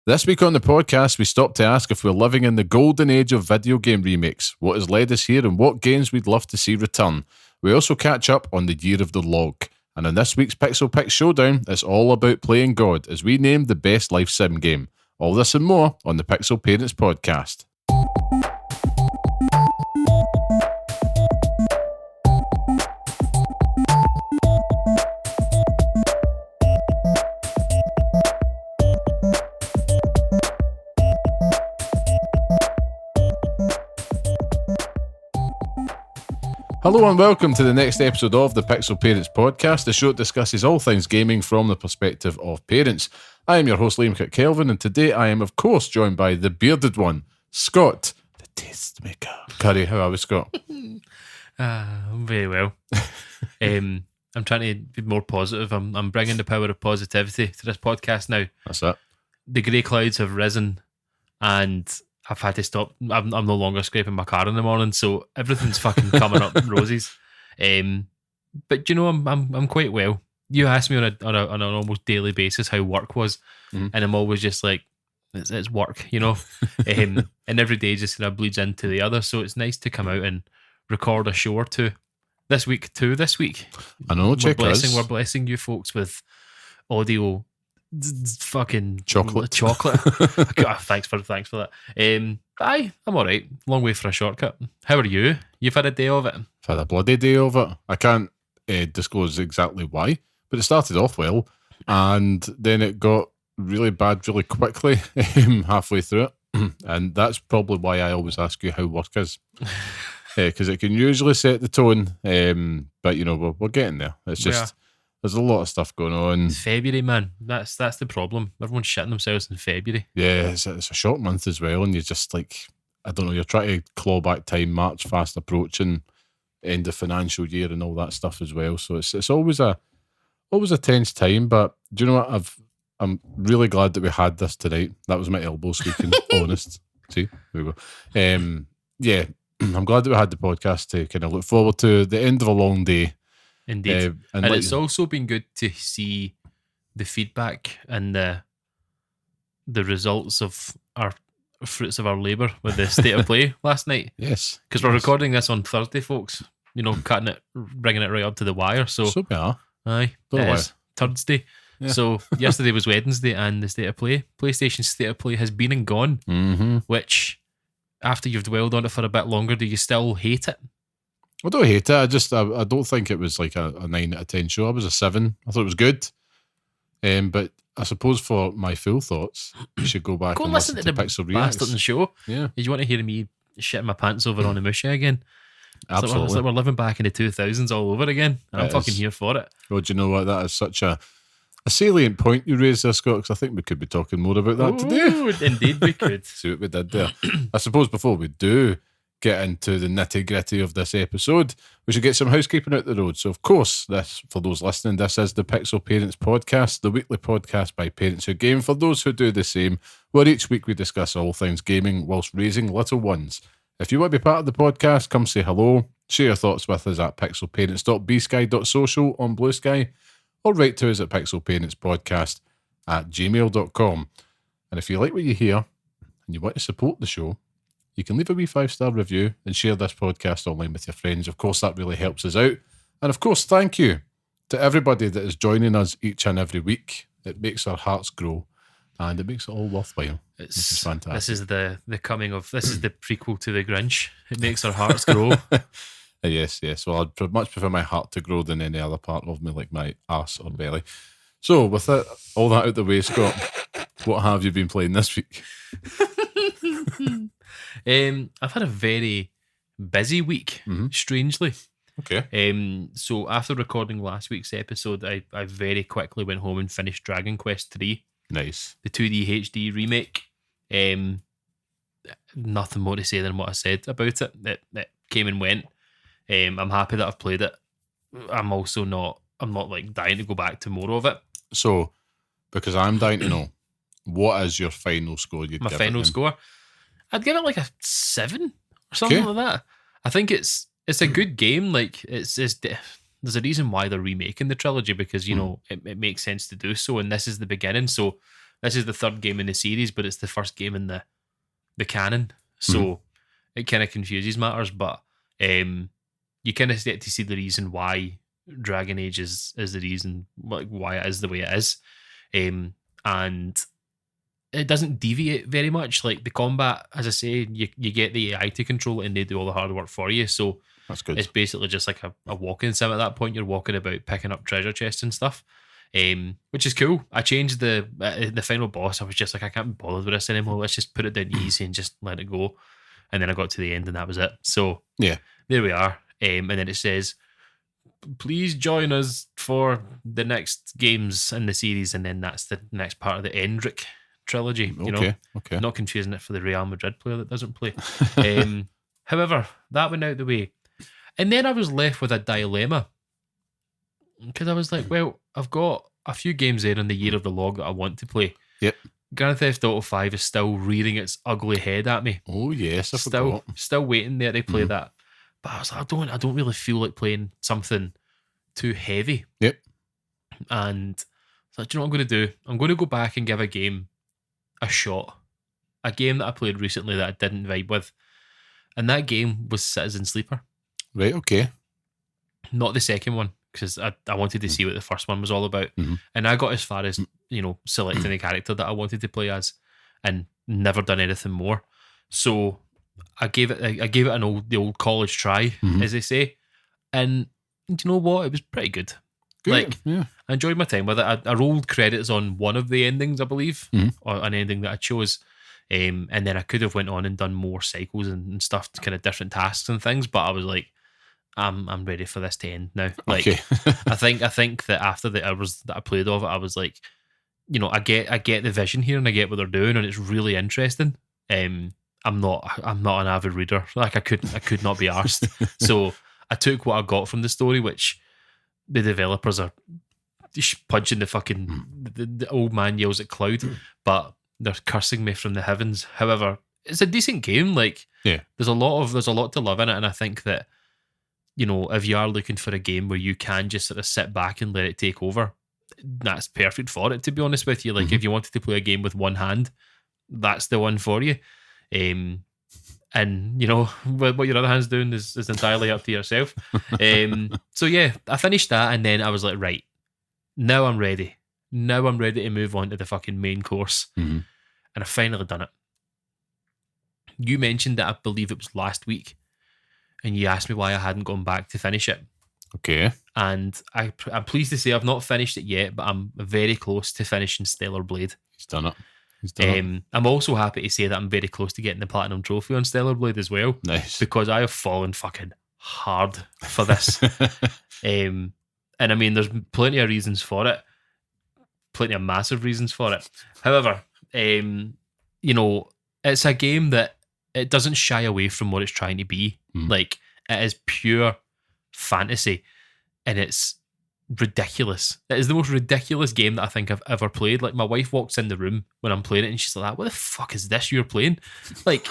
This week on the podcast, we stop to ask if we're living in the golden age of video game remakes, what has led us here and what games we'd love to see return. We also catch up on the year of the log. And in this week's Pixel Picks Showdown, it's all about playing God as we name the best life sim game. All this and more on the Pixel Parents podcast. Hello and welcome to the next episode of the Pixel Parents podcast, the show that discusses all things gaming from the perspective of parents. I am your host, Liam Kelvin, and today I am, of course, joined by the bearded one, Scott, the tastemaker. Curry, how are we, Scott? I'm very well. I'm trying to be more positive. I'm bringing the power of positivity to this podcast now. That's it. The grey clouds have risen, and I've had to stop. I'm no longer scraping my car in the morning, so everything's fucking coming up roses. But you know, I'm quite well. You ask me on an almost daily basis how work was, and I'm always just like, it's work, you know. And every day just kind of bleeds into the other. So it's nice to come out and record a show or two this week. I know, We're blessing you folks with audio. Fucking chocolate. Thanks for that. I'm all right. Long way for a shortcut. How are you? You've had a day of it. I've had a bloody day of it. I can't disclose exactly why, but it started off well, and then it got really bad really quickly halfway through it, and that's probably why I always ask you how work is, because it can usually set the tone. But you know, we're getting there. It's just. There's a lot of stuff going on. It's February, man. That's the problem. Everyone's shitting themselves in February. Yeah, it's a short month as well, and you're just like, I don't know, you're trying to claw back time, March fast approaching, end of financial year and all that stuff as well. So it's always a tense time. But do you know what? I'm really glad that we had this tonight. That was my elbow speaking, honest. See, there we go. Yeah, I'm glad that we had the podcast to kind of look forward to the end of a long day. Indeed. And it's also been good to see the feedback and the results of our fruits of our labour with the state of play last night. Yes. Because we're recording this on Thursday, folks. You know, bringing it right up to the wire. So we are. Aye. It is Thursday. Yeah. So yesterday was Wednesday, and the state of play, PlayStation state of play has been and gone, which, after you've dwelled on it for a bit longer, do you still hate it? I don't hate it. I don't think it was like a 9 out of 10 show. I was a 7. I thought it was good. But I suppose for my full thoughts, you should go back and listen to the Pixel Remakes. Bastard show. Yeah. Did you want to hear me shitting my pants over on the Musha again? Absolutely. It's like we're living back in the 2000s all over again. And I'm fucking here for it. Well, do you know what? That is such a salient point you raised there, Scott, because I think we could be talking more about that today. Indeed, we could. See what we did there. I suppose before we do get into the nitty-gritty of this episode, we should get some housekeeping out the road. So, of course, this, for those listening, this is the Pixel Parents podcast, the weekly podcast by parents who game. For those who do the same, where each week we discuss all things gaming whilst raising little ones. If you want to be part of the podcast, come say hello, share your thoughts with us at pixelparents.bsky.social on Blue Sky, or write to us at pixelparentspodcast@gmail.com. And if you like what you hear and you want to support the show, you can leave a wee 5-star review and share this podcast online with your friends. Of course, that really helps us out. And of course, thank you to everybody that is joining us each and every week. It makes our hearts grow and it makes it all worthwhile. This is fantastic. This is the prequel to The Grinch. It makes our hearts grow. Yes. Well, I'd much prefer my heart to grow than any other part of me, like my arse or belly. So, with all that out the way, Scott, what have you been playing this week? I've had a very busy week, strangely. Okay. So after recording last week's episode, I very quickly went home and finished Dragon Quest 3. Nice. The 2D HD remake. Nothing more to say than what I said about it. It came and went. I'm happy that I've played it. I'm not like dying to go back to more of it. So, because I'm dying to know, what is your final score? My final score? I'd give it like a 7 or something like that. I think it's a good game. Like there's a reason why they're remaking the trilogy, because you know it makes sense to do so, and this is the beginning. So this is the third game in the series, but it's the first game in the canon. So it kind of confuses matters, but you kind of get to see the reason why Dragon Age is the reason, like why it is the way it is. And it doesn't deviate very much. Like the combat, as I say, you get the AI to control it and they do all the hard work for you. So that's good. It's basically just like a walking sim at that point. You're walking about picking up treasure chests and stuff, which is cool. I changed the final boss. I was just like, I can't be bothered with this anymore. Let's just put it down easy and just let it go. And then I got to the end and that was it. So yeah, there we are. And then it says, please join us for the next games in the series. And then that's the next part of the Endrick trilogy. You know, not confusing it for the Real Madrid player that doesn't play. However, that went out the way. And then I was left with a dilemma. Because I was like, well, I've got a few games there in the year of the log that I want to play. Yep. Grand Theft Auto 5 is still rearing its ugly head at me. Oh yes, I forgot. Still waiting there to play that. But I was like, I don't really feel like playing something too heavy. Yep. And I was like, do you know what I'm going to do? I'm going to go back and give a game a shot. A game that I played recently that I didn't vibe with. And that game was Citizen Sleeper. Right, okay. Not the second one, because I wanted to see what the first one was all about. And I got as far as, selecting a character that I wanted to play as and never done anything more. So I gave it the old college try, as they say. And do you know what? It was pretty good. Like, I enjoyed my time with it. I rolled credits on one of the endings, I believe, or an ending that I chose. And then I could have went on and done more cycles and stuff, kind of different tasks and things. But I was like, I'm ready for this to end now. Like, I think that after the hours that I played of it, I was like, I get the vision here and I get what they're doing and it's really interesting. I'm not an avid reader. Like I could not be arsed. So I took what I got from the story, which the developers are punching the fucking the old man yells at cloud, but they're cursing me from the heavens. However, it's a decent game. Like, there's a lot to love in it, and I think that if you are looking for a game where you can just sort of sit back and let it take over, that's perfect for it. To be honest with you, like if you wanted to play a game with one hand, that's the one for you. And what your other hand's doing is entirely up to yourself. So yeah, I finished that, and then I was like, right, now I'm ready. Now I'm ready to move on to the fucking main course. And I finally done it. You mentioned that I believe it was last week, and you asked me why I hadn't gone back to finish it. Okay. And I'm pleased to say I've not finished it yet, but I'm very close to finishing Stellar Blade. He's done it. I'm also happy to say that I'm very close to getting the Platinum Trophy on Stellar Blade as well. Nice. Because I have fallen fucking hard for this. And I mean, there's plenty of reasons for it. Plenty of massive reasons for it. However, it's a game that it doesn't shy away from what it's trying to be. Like, it is pure fantasy and it's ridiculous. It is the most ridiculous game that I think I've ever played. Like, my wife walks in the room when I'm playing it and she's like, what the fuck is this you're playing? Like,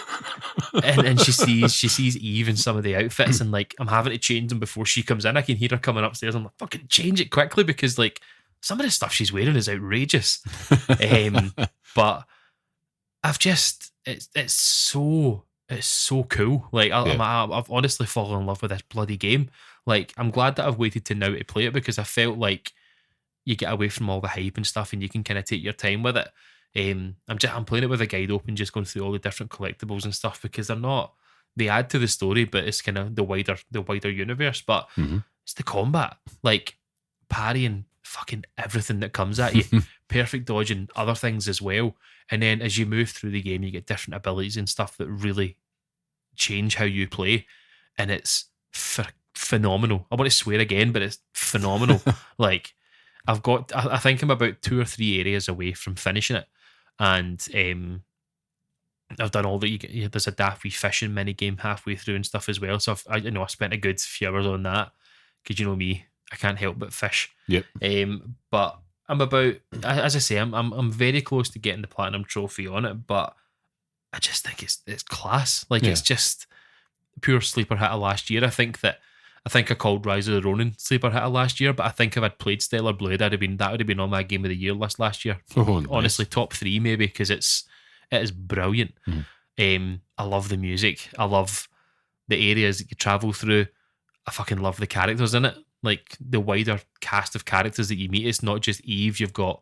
and she sees Eve in some of the outfits and like I'm having to change them before she comes in. I can hear her coming upstairs. I'm like, fucking change it quickly because like some of the stuff she's wearing is outrageous. But I've just it's so cool. Like I've honestly fallen in love with this bloody game. Like, I'm glad that I've waited to now to play it because I felt like you get away from all the hype and stuff and you can kind of take your time with it. I'm playing it with a guide open, just going through all the different collectibles and stuff because they add to the story, but it's kind of the wider universe. But it's the combat, like parrying fucking everything that comes at you, perfect dodge and other things as well. And then as you move through the game, you get different abilities and stuff that really change how you play, and it's phenomenal. I want to swear again, but it's phenomenal. Like, I think I'm about 2 or 3 areas away from finishing it, and I've done all that. There's a daft wee fishing mini game halfway through and stuff as well. So I spent a good few hours on that because you know me, I can't help but fish. Yep. But I'm about, as I say, I'm very close to getting the Platinum Trophy on it, but I just think it's class. Like, it's just pure sleeper hit of last year. I think that I think I called Rise of the Ronin sleeper hitter last year, but I think if I'd played Stellar Blade, that would have been on my Game of the Year list last year. Oh, nice. Honestly, top 3 maybe, because it is brilliant. I love the music. I love the areas that you travel through. I fucking love the characters in it. Like the wider cast of characters that you meet. It's not just Eve. You've got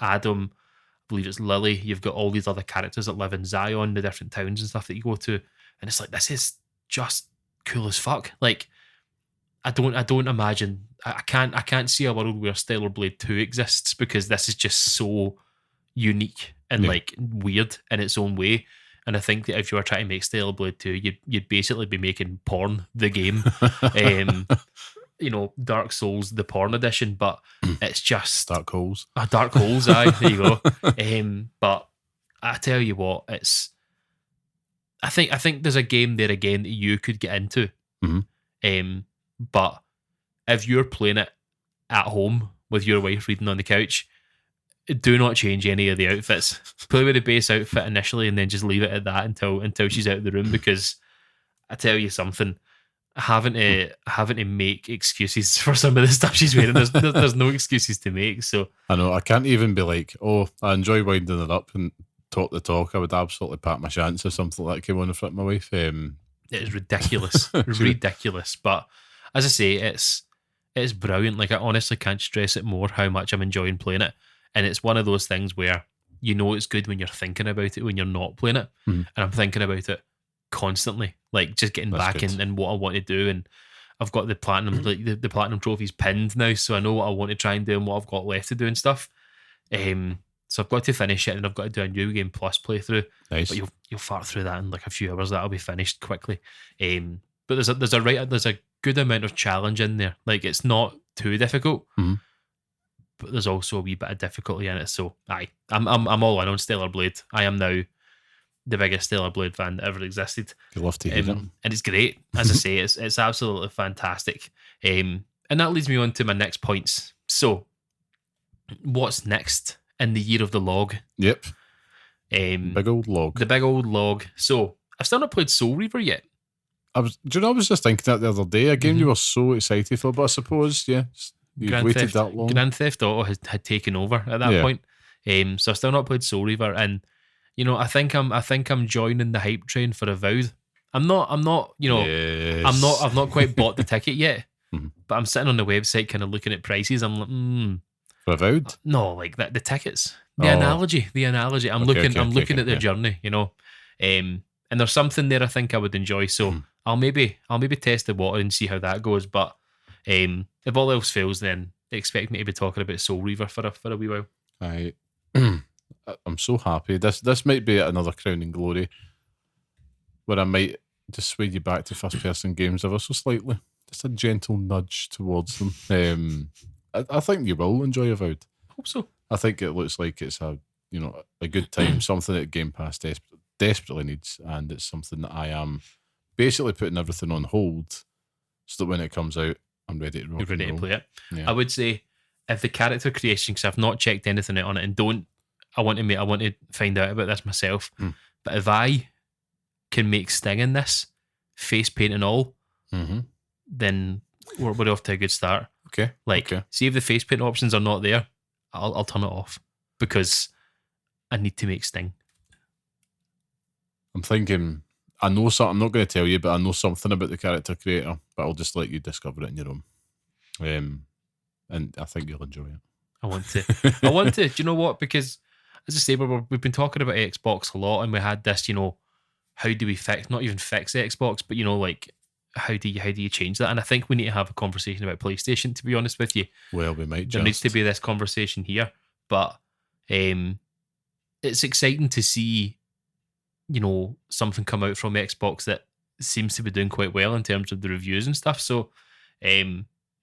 Adam. I believe it's Lily. You've got all these other characters that live in Zion, the different towns and stuff that you go to. And it's like, this is just cool as fuck. Like, I don't imagine. I can't see a world where Stellar Blade 2 exists, because this is just so unique and like weird in its own way. And I think that if you were trying to make Stellar Blade 2, you'd basically be making porn the game. Dark Souls the porn edition, but it's just Dark Holes. Dark Holes, aye, there you go. But I tell you what, I think there's a game there again that you could get into. But if you're playing it at home with your wife reading on the couch, do not change any of the outfits. Play with the base outfit initially, and then just leave it at that until she's out of the room. Because I tell you something, having to make excuses for some of the stuff she's wearing, there's no excuses to make. So I know I can't even be like, oh, I enjoy winding it up and talk the talk. I would absolutely pat my shants if something like that came on in front of my wife. It is ridiculous, ridiculous. But as I say, it's brilliant. Like, I honestly can't stress it more how much I'm enjoying playing it. And it's one of those things where it's good when you're thinking about it when you're not playing it. And I'm thinking about it constantly, like just getting back in what I want to do. And I've got the platinum, like the platinum trophies pinned now, so I know what I want to try and do and what I've got left to do and stuff. So I've got to finish it, and I've got to do a New Game Plus playthrough. Nice. But you'll fart through that in like a few hours. That'll be finished quickly. But there's a good amount of challenge in there. Like, it's not too difficult, but there's also a wee bit of difficulty in it. So I'm all in on Stellar Blade. I am now the biggest Stellar Blade fan that ever existed. You love to hear it. And it's great. As I say, it's absolutely fantastic. And that leads me on to my next points. So, what's next in the year of the log? Yep. Big old log. The big old log. So, I've still not played Soul Reaver yet. I was just thinking that the other day. A game you were so excited for, but I suppose, yeah, you've waited that long. Grand Theft Auto had taken over at that point. So I've still not played Soul Reaver, and I think I'm joining the hype train for Avowed. I'm not, Yes. I've not quite bought the ticket yet, but I'm sitting on the website kind of looking at prices. I'm like, For Avowed? No, like that the tickets. The analogy. I'm looking at their journey, and there's something there I think I would enjoy. So I'll maybe test the water and see how that goes. But if all else fails, then expect me to be talking about Soul Reaver for a wee while. I'm so happy. This might be another crowning glory where I might just sway you back to first person games ever so slightly. Just a gentle nudge towards them. I think you will enjoy Avowed. Hope so. I think it looks like it's a good time, something that Game Pass desperately needs, and it's something that I am basically putting everything on hold so that when it comes out, I'm ready to roll. You're ready to play it. Yeah. I would say if the character creation, because I've not checked anything out on it, and I want to find out about this myself. But if I can make Sting in this, face paint and all, then we're off to a good start. Okay. See if the face paint options are not there, I'll turn it off, because I need to make Sting. I'm thinking, I know something, I'm not going to tell you, but I know something about the character creator, but I'll just let you discover it on your own. And I think you'll enjoy it. I want to. Do you know what? Because, as I say, we've been talking about Xbox a lot, and we had this, how do we not even fix Xbox, but, like, how do you change that? And I think we need to have a conversation about PlayStation, to be honest with you. Well, we might There needs to be this conversation here. But it's exciting to see, something come out from Xbox that seems to be doing quite well in terms of the reviews and stuff. So,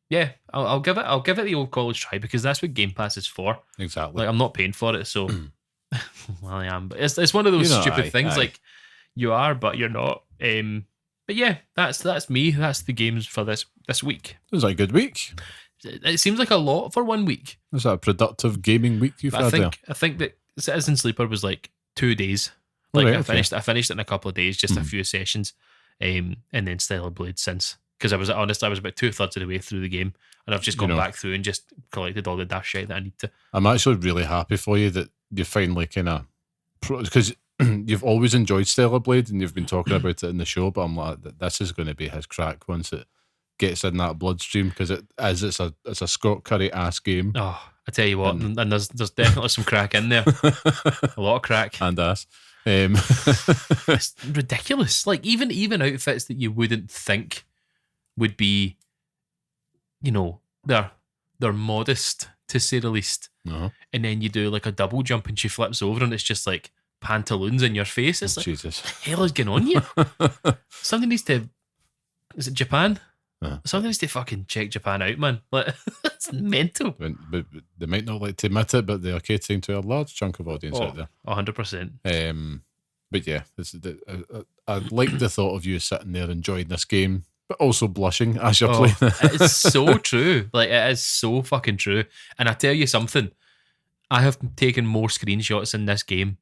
yeah, I'll give it the old college try, because that's what Game Pass is for. Exactly. Like, I'm not paying for it, so well, I am. But it's one of those stupid things. Like, you are, but you're not. But yeah, that's me. That's the games for this week. It was a good week. It seems like a lot for 1 week. Was that a productive gaming week you've had there? I think that Citizen Sleeper was like 2 days. Like, I finished it in a couple of days, just a few sessions, and then Stellar Blade since. because I was about 2/3 of the way through the game, and I've just gone back through and just collected all the dash shit that I need to. I'm actually really happy for you that you finally kind of, because you've always enjoyed Stellar Blade and you've been talking about it in the show, but I'm like, this is going to be his crack once it gets in that bloodstream, because it's a Scott Curry ass game. Oh, I tell you what, and there's definitely some crack in there, a lot of crack and ass. It's ridiculous. Like even outfits that you wouldn't think would be, they're modest to say the least. Uh-huh. And then you do like a double jump and she flips over and it's just like pantaloons in your face. It's like, Jesus, what the hell is going on here? Something needs to. Is it Japan? Something needs to fucking check Japan out, man. Like, it's mental. But they might not like to admit it, but they are catering to a large chunk of audience out there. 100%. But yeah, I like the thought of you sitting there enjoying this game, but also blushing as you're playing. It's so true. Like, it is so fucking true. And I tell you something, I have taken more screenshots in this game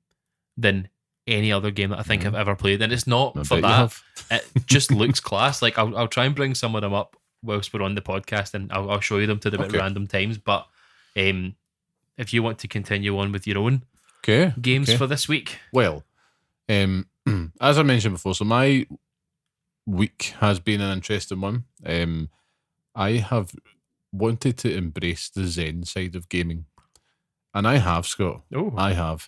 than any other game that I think I've ever played. And it's not for that. It just looks class. Like, I'll try and bring some of them up whilst we're on the podcast, and I'll show you them to them at random times. But if you want to continue on with your own games for this week. Well, as I mentioned before, so my week has been an interesting one. I have wanted to embrace the Zen side of gaming, and I have, Scott. I have.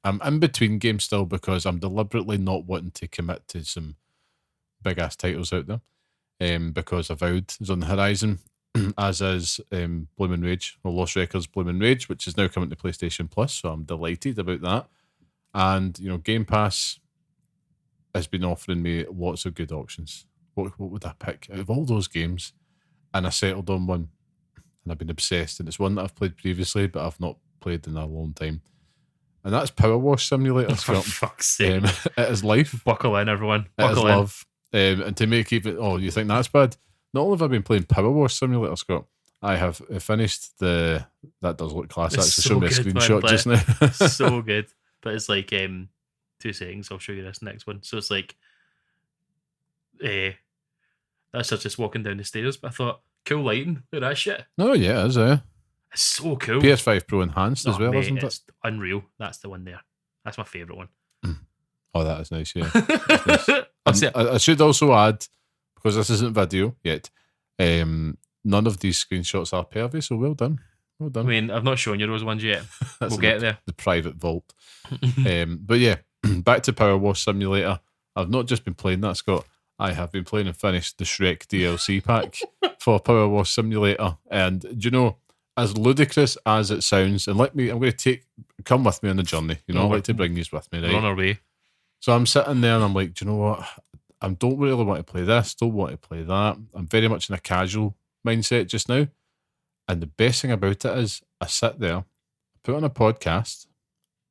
I'm in between games still because I'm deliberately not wanting to commit to some big ass titles out there. Because Avowed is on the horizon, as is Blooming Rage, or Lost Records Blooming Rage, which is now coming to PlayStation Plus. So I'm delighted about that. And Game Pass has been offering me lots of good options. What would I pick out of all those games? And I settled on one, and I've been obsessed. And it's one that I've played previously, but I've not played in a long time. And that's Power Wash Simulator. For fuck's sake. It is life. Buckle in, everyone. Buckle in. Love. And to make even, you think that's bad? Not only have I been playing Power Wash Simulator, Scott, I have finished that does look class. That's so show me a screenshot just now. So good. But it's like 2 seconds. I'll show you this next one. So it's like, that's just walking down the stairs. But I thought, cool lighting. Look at that shit. Oh yeah, it is. It's so cool. PS5 Pro enhanced as well, isn't it's it? Unreal. That's the one there. That's my favourite one. Oh, that is nice. Yeah. Nice. I should also add, because this isn't video yet, none of these screenshots are pervy. So well done. Well done. I mean, I've not shown you those ones yet. We'll get there. The private vault. But yeah, back to Power Wash Simulator. I've not just been playing that, Scott. I have been playing and finished the Shrek DLC pack for Power Wash Simulator. And do you know, as ludicrous as it sounds, and I'm going to come with me on the journey. I like to bring these with me, right? We're on our way. So I'm sitting there and I'm like, do you know what? I don't really want to play this, don't want to play that. I'm very much in a casual mindset just now. And the best thing about it is I sit there, put on a podcast,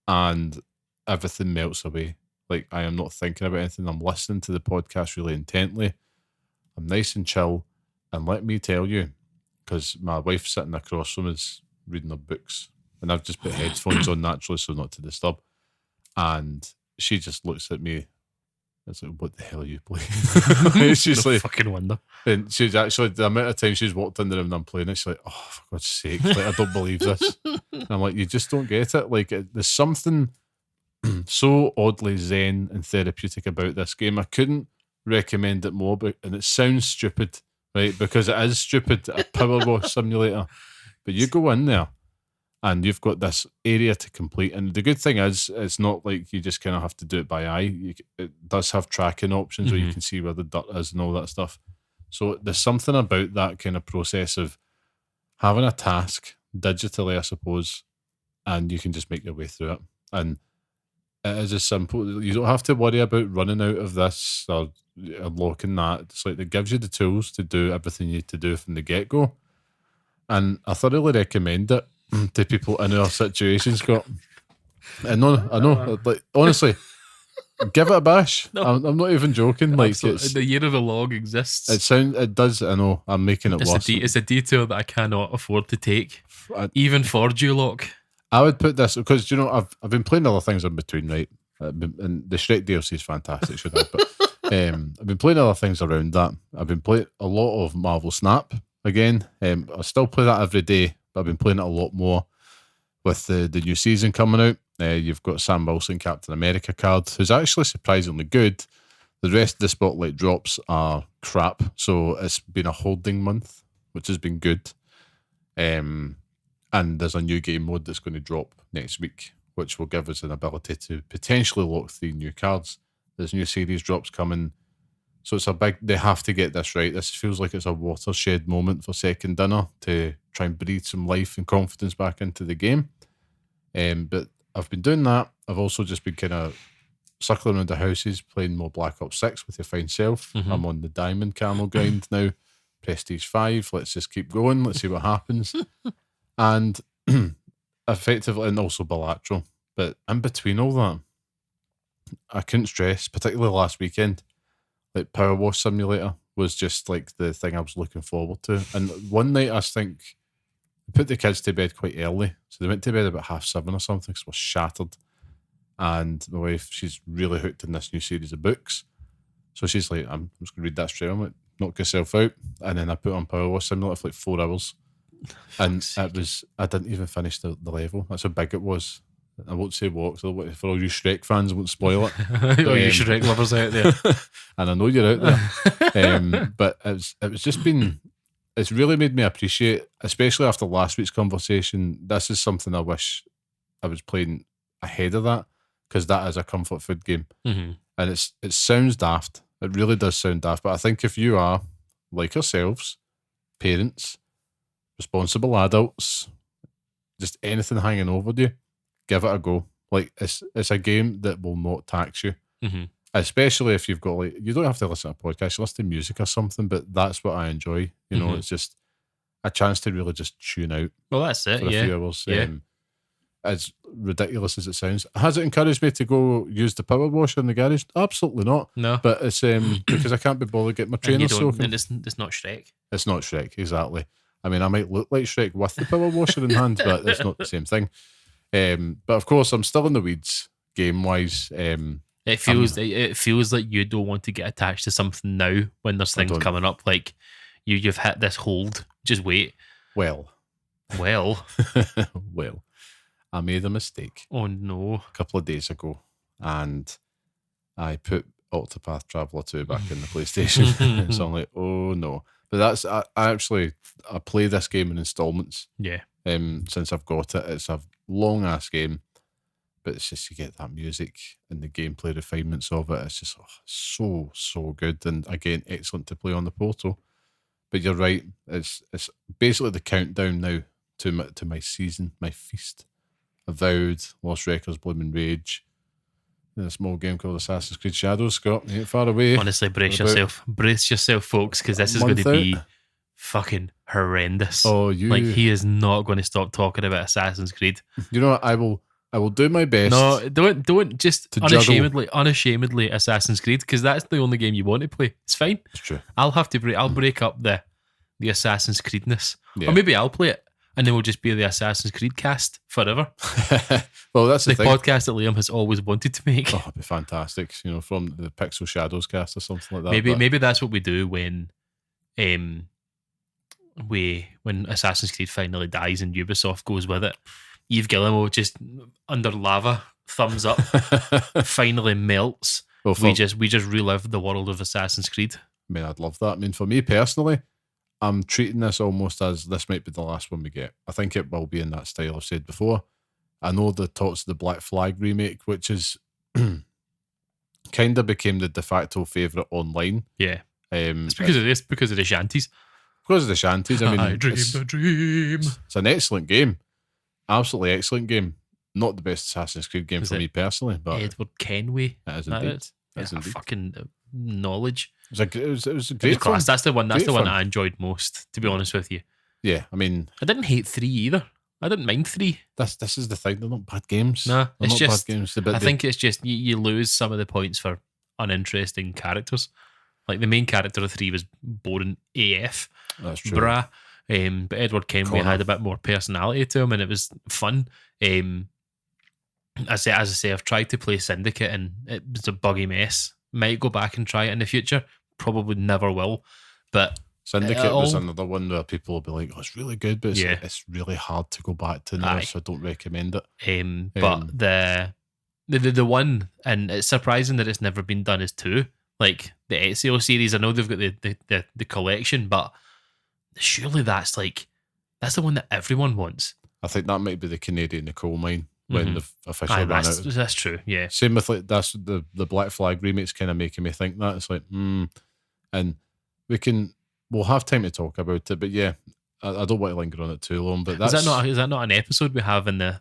and everything melts away. Like, I am not thinking about anything. I'm listening to the podcast really intently. I'm nice and chill. And let me tell you, because my wife's sitting across from us reading her books, and I've just put headphones on naturally so not to disturb. And she just looks at me. It's like, what the hell are you playing? She's like, fucking wonder. And she's actually, the amount of time she's walked in the room and I'm playing it, she's like, oh, for God's sake, like, I don't believe this. And I'm like, you just don't get it. Like, there's something so oddly zen and therapeutic about this game. I couldn't recommend it more, and it sounds stupid, right? Because it is stupid, a Power Wash Simulator. But you go in there, and you've got this area to complete. And the good thing is, it's not like you just kind of have to do it by eye. It does have tracking options where you can see where the dirt is and all that stuff. So there's something about that kind of process of having a task digitally, I suppose, and you can just make your way through it. And it is as simple. You don't have to worry about running out of this or unlocking that. It's like it gives you the tools to do everything you need to do from the get-go. And I thoroughly recommend it to people in our situation, Scott. I know. Like, honestly, give it a bash. No. I'm not even joking. Like, the year of the log exists. It does. I know. I'm making it worse. It's a detail that I cannot afford to take, even for Duloc. I would put this because I've been playing other things in between, right? And the Shrek DLC is fantastic, should I? But I've been playing other things around that. I've been playing a lot of Marvel Snap again. I still play that every day, but I've been playing it a lot more with the new season coming out. You've got Sam Wilson, Captain America card, who's actually surprisingly good. The rest of the Spotlight drops are crap, so it's been a holding month, which has been good. And there's a new game mode that's going to drop next week, which will give us an ability to potentially lock 3 new cards. There's new series drops coming, so it's a big. They have to get this right. This feels like it's a watershed moment for Second Dinner to try and breathe some life and confidence back into the game. But I've been doing that. I've also just been kind of circling around the houses, playing more Black Ops 6 with your fine self. Mhm. I'm on the Diamond Camel grind now. Prestige 5. Let's just keep going. Let's see what happens. And effectively, and also Balatro. But in between all that, I couldn't stress, particularly last weekend, like Power Wash Simulator was just like the thing I was looking forward to. And one night I think I put the kids to bed quite early. So they went to bed about 7:30 or something because we're shattered. And my wife, she's really hooked in this new series of books. So she's like, I'm just going to read that straight. I'm like, knock yourself out. And then I put on Power Wash Simulator for like 4 hours. And I didn't even finish the level. That's how big it was. I won't say what, so for all you Shrek fans, I won't spoil it. Oh, you Shrek lovers out there. And I know you're out there. But it's just been, it's really made me appreciate, especially after last week's conversation, this is something I wish I was playing ahead of that, because that is a comfort food game. Mm-hmm. And it sounds daft. It really does sound daft. But I think if you are, like ourselves, parents, responsible adults, just anything hanging over you, give it a go. Like, it's a game that will not tax you. Mm-hmm. Especially if you've got, like, you don't have to listen to a podcast, you listen to music or something, but that's what I enjoy. You know, it's just a chance to really just tune out Well, that's it. for a few hours. Yeah. As ridiculous as it sounds, has it encouraged me to go use the power washer in the garage? Absolutely not. No. But it's because I can't be bothered getting my And you trainer don't, soaking. and it's not Shrek. It's not Shrek, exactly. I mean, I might look like Shrek with the power washer in hand, but it's not the same thing. But of course, I'm still in the weeds game wise. It feels like you don't want to get attached to something now when there's things coming up. Like you've hit this hold. Just wait. Well, Well, I made a mistake oh no. a couple of days ago, and I put Octopath Traveler 2 back in the PlayStation. So I'm like, oh no. But that's I play this game in installments. Yeah. Since I've got it, it's a long ass game, but it's just you get that music and the gameplay refinements of it. It's just so good, and again, excellent to play on the Portal. But you're right, it's basically the countdown now to my season, my feast. Avowed, Lost Records, Blooming Rage, and a small game called Assassin's Creed Shadows. Scott, you ain't far away. Honestly, brace yourself, folks, because this is going to be fucking horrendous. Oh, like he is not going to stop talking about Assassin's Creed. You know what? I will do my best. No, don't just unashamedly Assassin's Creed, because that's the only game you want to play. It's fine. It's true. I'll break up the Assassin's Creedness, Yeah. or maybe I'll play it, and then we'll just be the Assassin's Creed cast forever. Well, that's the thing. Podcast that Liam has always wanted to make. Oh, it'd be fantastic. You know, from the Pixel Shadows cast or something like that. Maybe that's what we do when Assassin's Creed finally dies and Ubisoft goes with it. Yves Guillemot just under lava, thumbs up, finally melts. Well, we just relive the world of Assassin's Creed. I mean, I'd love that. I mean, for me personally, I'm treating this almost as this might be the last one we get. I think it will be in that style I've said before. I know the talks of the Black Flag remake, which is kind of became the de facto favourite online. Yeah. It's because of the shanties. Because of the shanties. I mean, I dream the dream. It's an excellent game. Absolutely excellent game. Not the best Assassin's Creed game for me personally, but Edward Kenway. It is indeed. That's fucking knowledge. It was a great class. That's the one that I enjoyed most, to be honest with you. Yeah, I mean, I didn't hate 3 either. I didn't mind 3. This is the thing. They're not bad games. No, they're not bad games. I think it's just you lose some of the points for uninteresting characters. Like the main character of 3 was boring AF. That's true. Brah. But Edward Kenway had a bit more personality to him, and it was fun. As I say, I've tried to play Syndicate, and it was a buggy mess. Might go back and try it in the future. Probably never will. But Syndicate was another one where people will be like, "Oh, it's really good," but it's really hard to go back to now, so I don't recommend it. But the one, and it's surprising that it's never been done, is 2. Like the Ezio series. I know they've got the collection, but surely that's the one that everyone wants. I think that might be the canary in the coal mine when they've officially run out. That's true. Yeah. Same with that's the Black Flag remakes kind of making me think that it's like, and we'll have time to talk about it, but yeah, I don't want to linger on it too long. But is that not an episode we have in the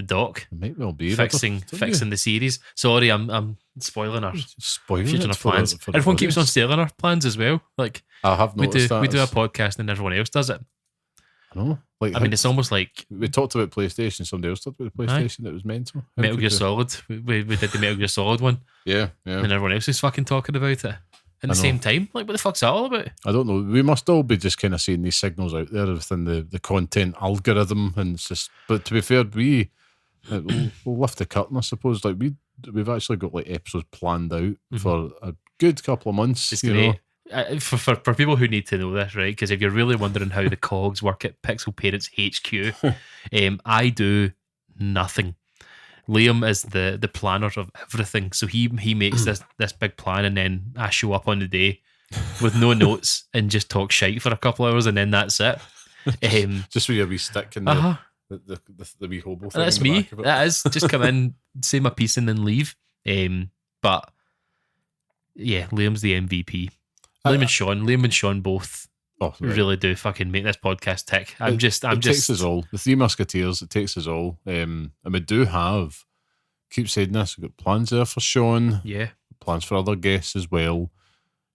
doc? It might well be fixing the series. Sorry, I'm spoiling our future plans. Everyone keeps on stealing our plans as well. Like I have noticed we do a podcast and everyone else does it. I know. Like, I mean, it's almost like we talked about PlayStation. Somebody else talked about the PlayStation. It was mental. Metal Gear Solid. We did the Metal Gear Solid one. Yeah. And everyone else is fucking talking about it at the same time. Like, what the fuck's that all about? I don't know. We must all be just kind of seeing these signals out there within the content algorithm, and it's just. But to be fair, we'll lift the curtain, I suppose. Like we've actually got like episodes planned out for a good couple of months. It's great. For people who need to know this, right? Because if you're really wondering how the cogs work at Pixel Parents HQ, I do nothing. Liam is the planner of everything, so he makes this big plan, and then I show up on the day with no notes and just talk shite for a couple hours, and then that's it. Just with your wee stick and the wee hobo thing. That's me. That is just come in, say my piece, and then leave. But yeah, Liam's the MVP. Liam and Sean both really do fucking make this podcast tick. It takes us all. The Three Musketeers, it takes us all. And we do keep saying this, we've got plans there for Sean. Yeah. Plans for other guests as well.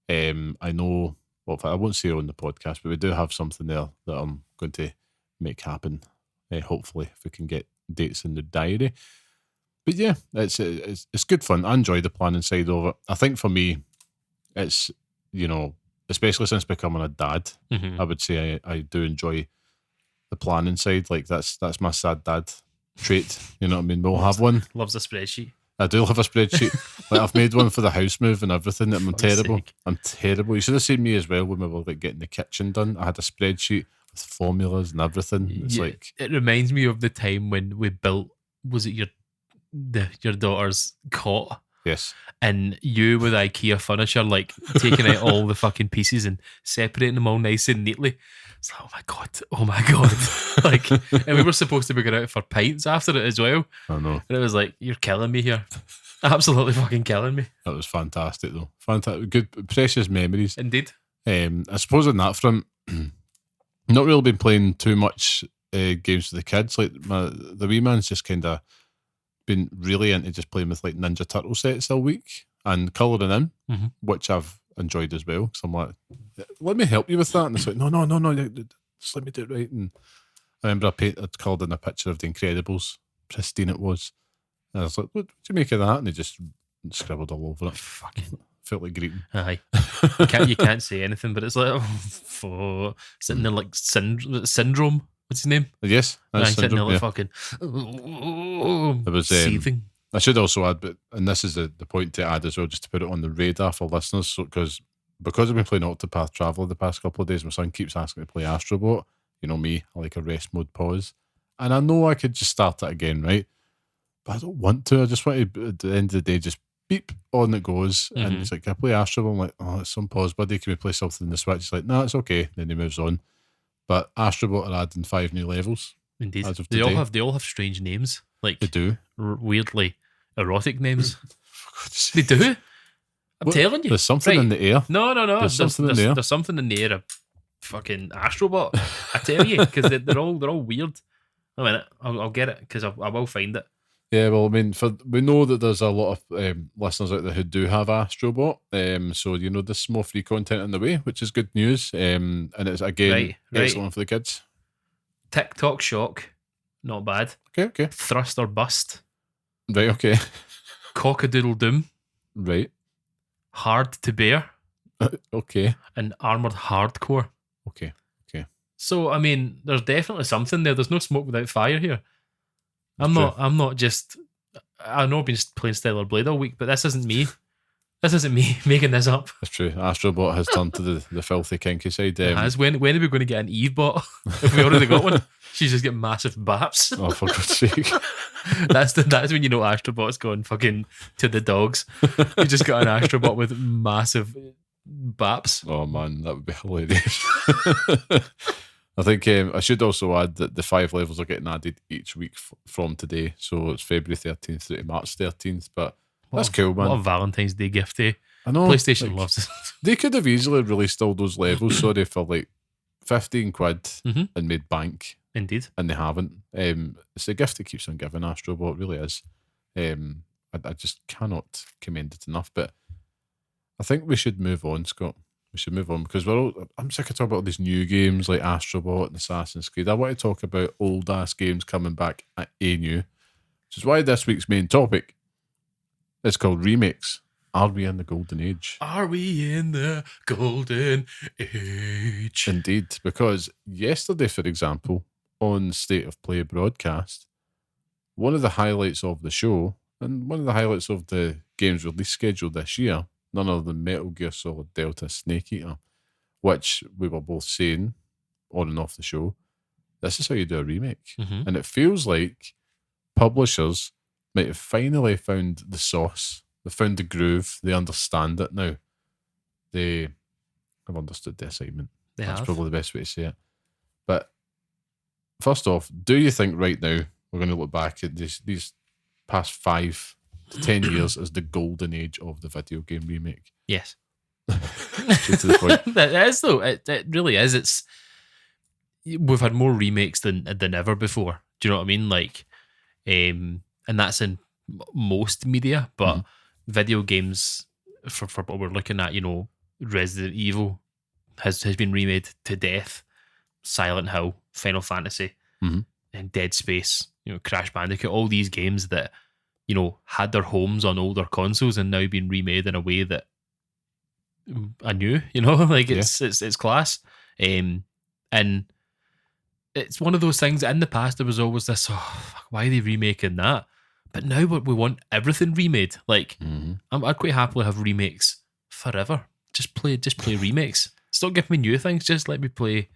I know, I won't say it on the podcast, but we do have something there that I'm going to make happen. Hopefully, if we can get dates in the diary. But yeah, it's good fun. I enjoy the planning side of it. I think for me, it's, especially since becoming a dad, I would say I do enjoy the planning side. Like that's my sad dad trait. You know what I mean? We'll have one. Loves a spreadsheet. I do love a spreadsheet. Like I've made one for the house move and everything. I'm terrible. I'm terrible. You should have seen me as well when we were like getting the kitchen done. I had a spreadsheet with formulas and everything. It's like it reminds me of the time when we built. Was it your daughter's cot? Yes. And you with IKEA furniture, like taking out all the fucking pieces and separating them all nice and neatly. It's like, oh my god. Like, and we were supposed to be going out for pints after it as well. I know. And it was like, you're killing me here. Absolutely fucking killing me. That was fantastic though. Fantastic. Good, precious memories. Indeed. I suppose on that front, not really been playing too much games with the kids. Like the wee man's just kind of been really into just playing with like Ninja Turtle sets all week and colouring in, which I've enjoyed as well. So I'm like, let me help you with that. And it's like, no, just let me do it right. And I remember I'd coloured in a picture of the Incredibles, pristine it was. And I was like, what do you make of that? And they just scribbled all over it. Fucking felt like greeting. Aye. You can't say anything, but it's like, sitting there like Syndrome. What's his name? Yes, sitting there like fucking. It was seething. I should also add, and this is the point to add as well, just to put it on the radar for listeners. So because I've been playing Octopath Traveler the past couple of days, my son keeps asking to play Astrobot. You know me, I like a rest mode pause, and I know I could just start it again, right? But I don't want to. I just want to, at the end of the day, just beep, on it goes. And it's like, can I play Astrobot? I'm like, oh, it's some pause, buddy. Can we play something in the Switch? He's like, no, it's okay. Then he moves on. But Astrobot are adding 5 new levels. Indeed. They all have strange names. Like they do. Weirdly erotic names. They do. I'm telling you. There's something in the air. No. There's something in the air. There's something in the air of fucking Astrobot. I tell you, because they're all weird. A minute, I'll get it because I will find it. Yeah, well, I mean, we know that there's a lot of listeners out there who do have Astrobot. So, there's more free content in the way, which is good news. And it's, again, excellent for the kids. TikTok shock, not bad. Okay. Thrust or bust. Right, okay. Cockadoodle doom. Right. Hard to bear. Okay. And armored hardcore. Okay. So, I mean, there's definitely something there. There's no smoke without fire here. I'm not just. I know I've been playing Stellar Blade all week, but this isn't me. This isn't me making this up. That's true. Astrobot has turned to the filthy kinky side. When are we going to get an Eve bot? If we already got one, she's just getting massive baps. Oh, for God's sake. That's when you know Astrobot's gone fucking to the dogs. You just got an Astrobot with massive baps. Oh man, that would be hilarious. I think I should also add that the 5 levels are getting added each week from today. So it's February 13th through to March 13th. But that's cool, man. What a Valentine's Day gift, eh? I know. PlayStation loves it. They could have easily released all those levels, sorry, for like 15 quid and made bank. Indeed. And they haven't. It's a gift that keeps on giving, Astrobot. It really is. I just cannot commend it enough. But I think we should move on, Scott. We should move on because I'm sick of talking about all these new games like Astrobot and Assassin's Creed. I want to talk about old ass games coming back at new, which is why this week's main topic is called Remakes. Are we in the golden age? Are we in the golden age? Indeed, because yesterday, for example, on State of Play broadcast, one of the highlights of the show and one of the highlights of the game's release schedule this year, none other than Metal Gear Solid Delta Snake Eater, which we were both saying on and off the show, this is how you do a remake. And it feels like publishers might have finally found the sauce. They found the groove. They understand it now. They have understood the assignment. That's probably the best way to say it. But first off, do you think right now we're going to look back at these past 5 to 10 years as the golden age of the video game remake? Yes. Straight to the point. It is, though. It really is. We've had more remakes than ever before. Do you know what I mean? Like, and that's in most media, but video games, for what we're looking at, Resident Evil has been remade to death. Silent Hill, Final Fantasy, and Dead Space, Crash Bandicoot, all these games that, had their homes on older consoles and now been remade in a way that I knew, it's class. And it's one of those things. In the past, there was always this, why are they remaking that? But now we want everything remade. Like, I'd quite happily have remakes forever. Just play remakes. Stop giving me new things. Just let me play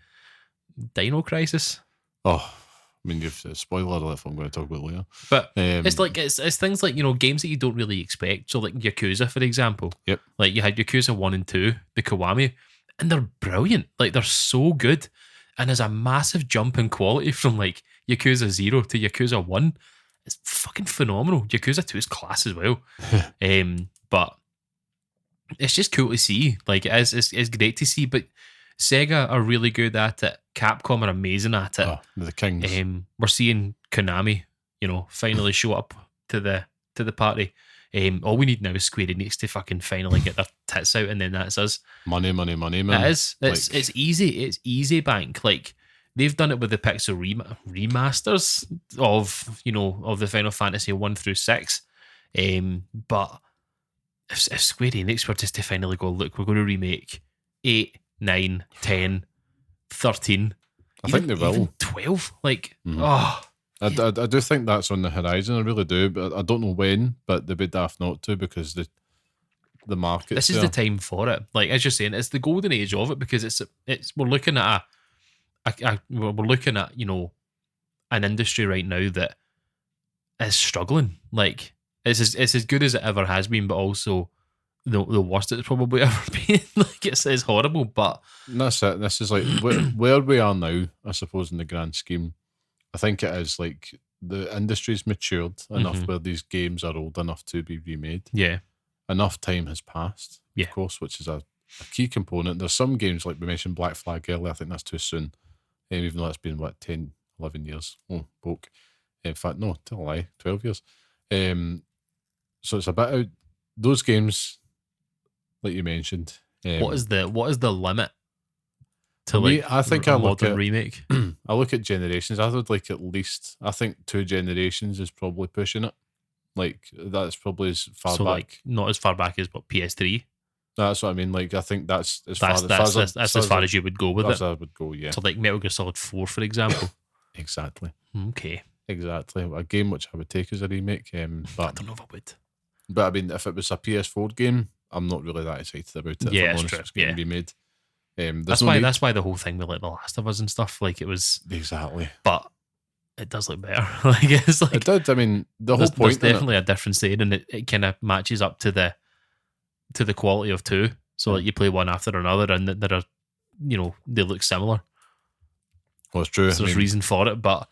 Dino Crisis. Oh, I mean, you've spoiler alert if I'm going to talk about later. But it's things like, games that you don't really expect. So like Yakuza, for example. Yep. Like you had Yakuza 1 and 2, the Kiwami, and they're brilliant. Like they're so good. And there's a massive jump in quality from like Yakuza 0 to Yakuza 1. It's fucking phenomenal. Yakuza 2 is class as well. But it's just cool to see. Like it's great to see. But Sega are really good at it. Capcom are amazing at it. Oh, the kings. We're seeing Konami, finally show up to the party. All we need now is Square Enix to fucking finally get their tits out, and then that's us. Money, man. It is. It's easy. It's easy bank. Like they've done it with the Pixel remasters of the Final Fantasy 1 through 6. But if Square Enix were just to finally go, look, we're going to remake 8, 9, 10, 13. I think they will. Even 12. Like, I do think that's on the horizon. I really do, but I don't know when. But they'd be daft not to because the market. This is the time for it. Like as you're saying, it's the golden age of it because it's we're looking at we're looking at an industry right now that is struggling. Like it's as good as it ever has been, but also the worst it's probably ever been. Like it's horrible, but that's it. This is like where we are now. I suppose in the grand scheme. I think it is like the industry's matured enough where these games are old enough to be remade. Yeah. Enough time has passed, of course, which is a key component. There's some games, like we mentioned Black Flag earlier, I think that's too soon. Even though it's been, 10, 11 years. Oh, poke. In fact, no, tell a lie, 12 years. So it's a bit out. Those games, like you mentioned. What is the limit? I think I look at remake. I look at generations. I would like at least. I think 2 generations is probably pushing it. Like that's probably as far back. Like not as far back as PS3. That's what I mean. Like I think that's as far as you would go with it. As I would go, yeah. So like Metal Gear Solid 4, for example. Exactly. Okay. Exactly. A game which I would take as a remake. But I don't know if I would. But I mean, if it was a PS4 game, I'm not really that excited about it. Yeah, if I'm it's honest, true. it's getting remade. That's why the whole thing with like The Last of Us and stuff, like it was exactly. But it does look better. Like it's like it did. I mean, the whole there's point. definitely a difference there, and it kind of matches up to the quality of two. So like you play one after another, and there are, they look similar. Well, it's true. So there's reason for it, but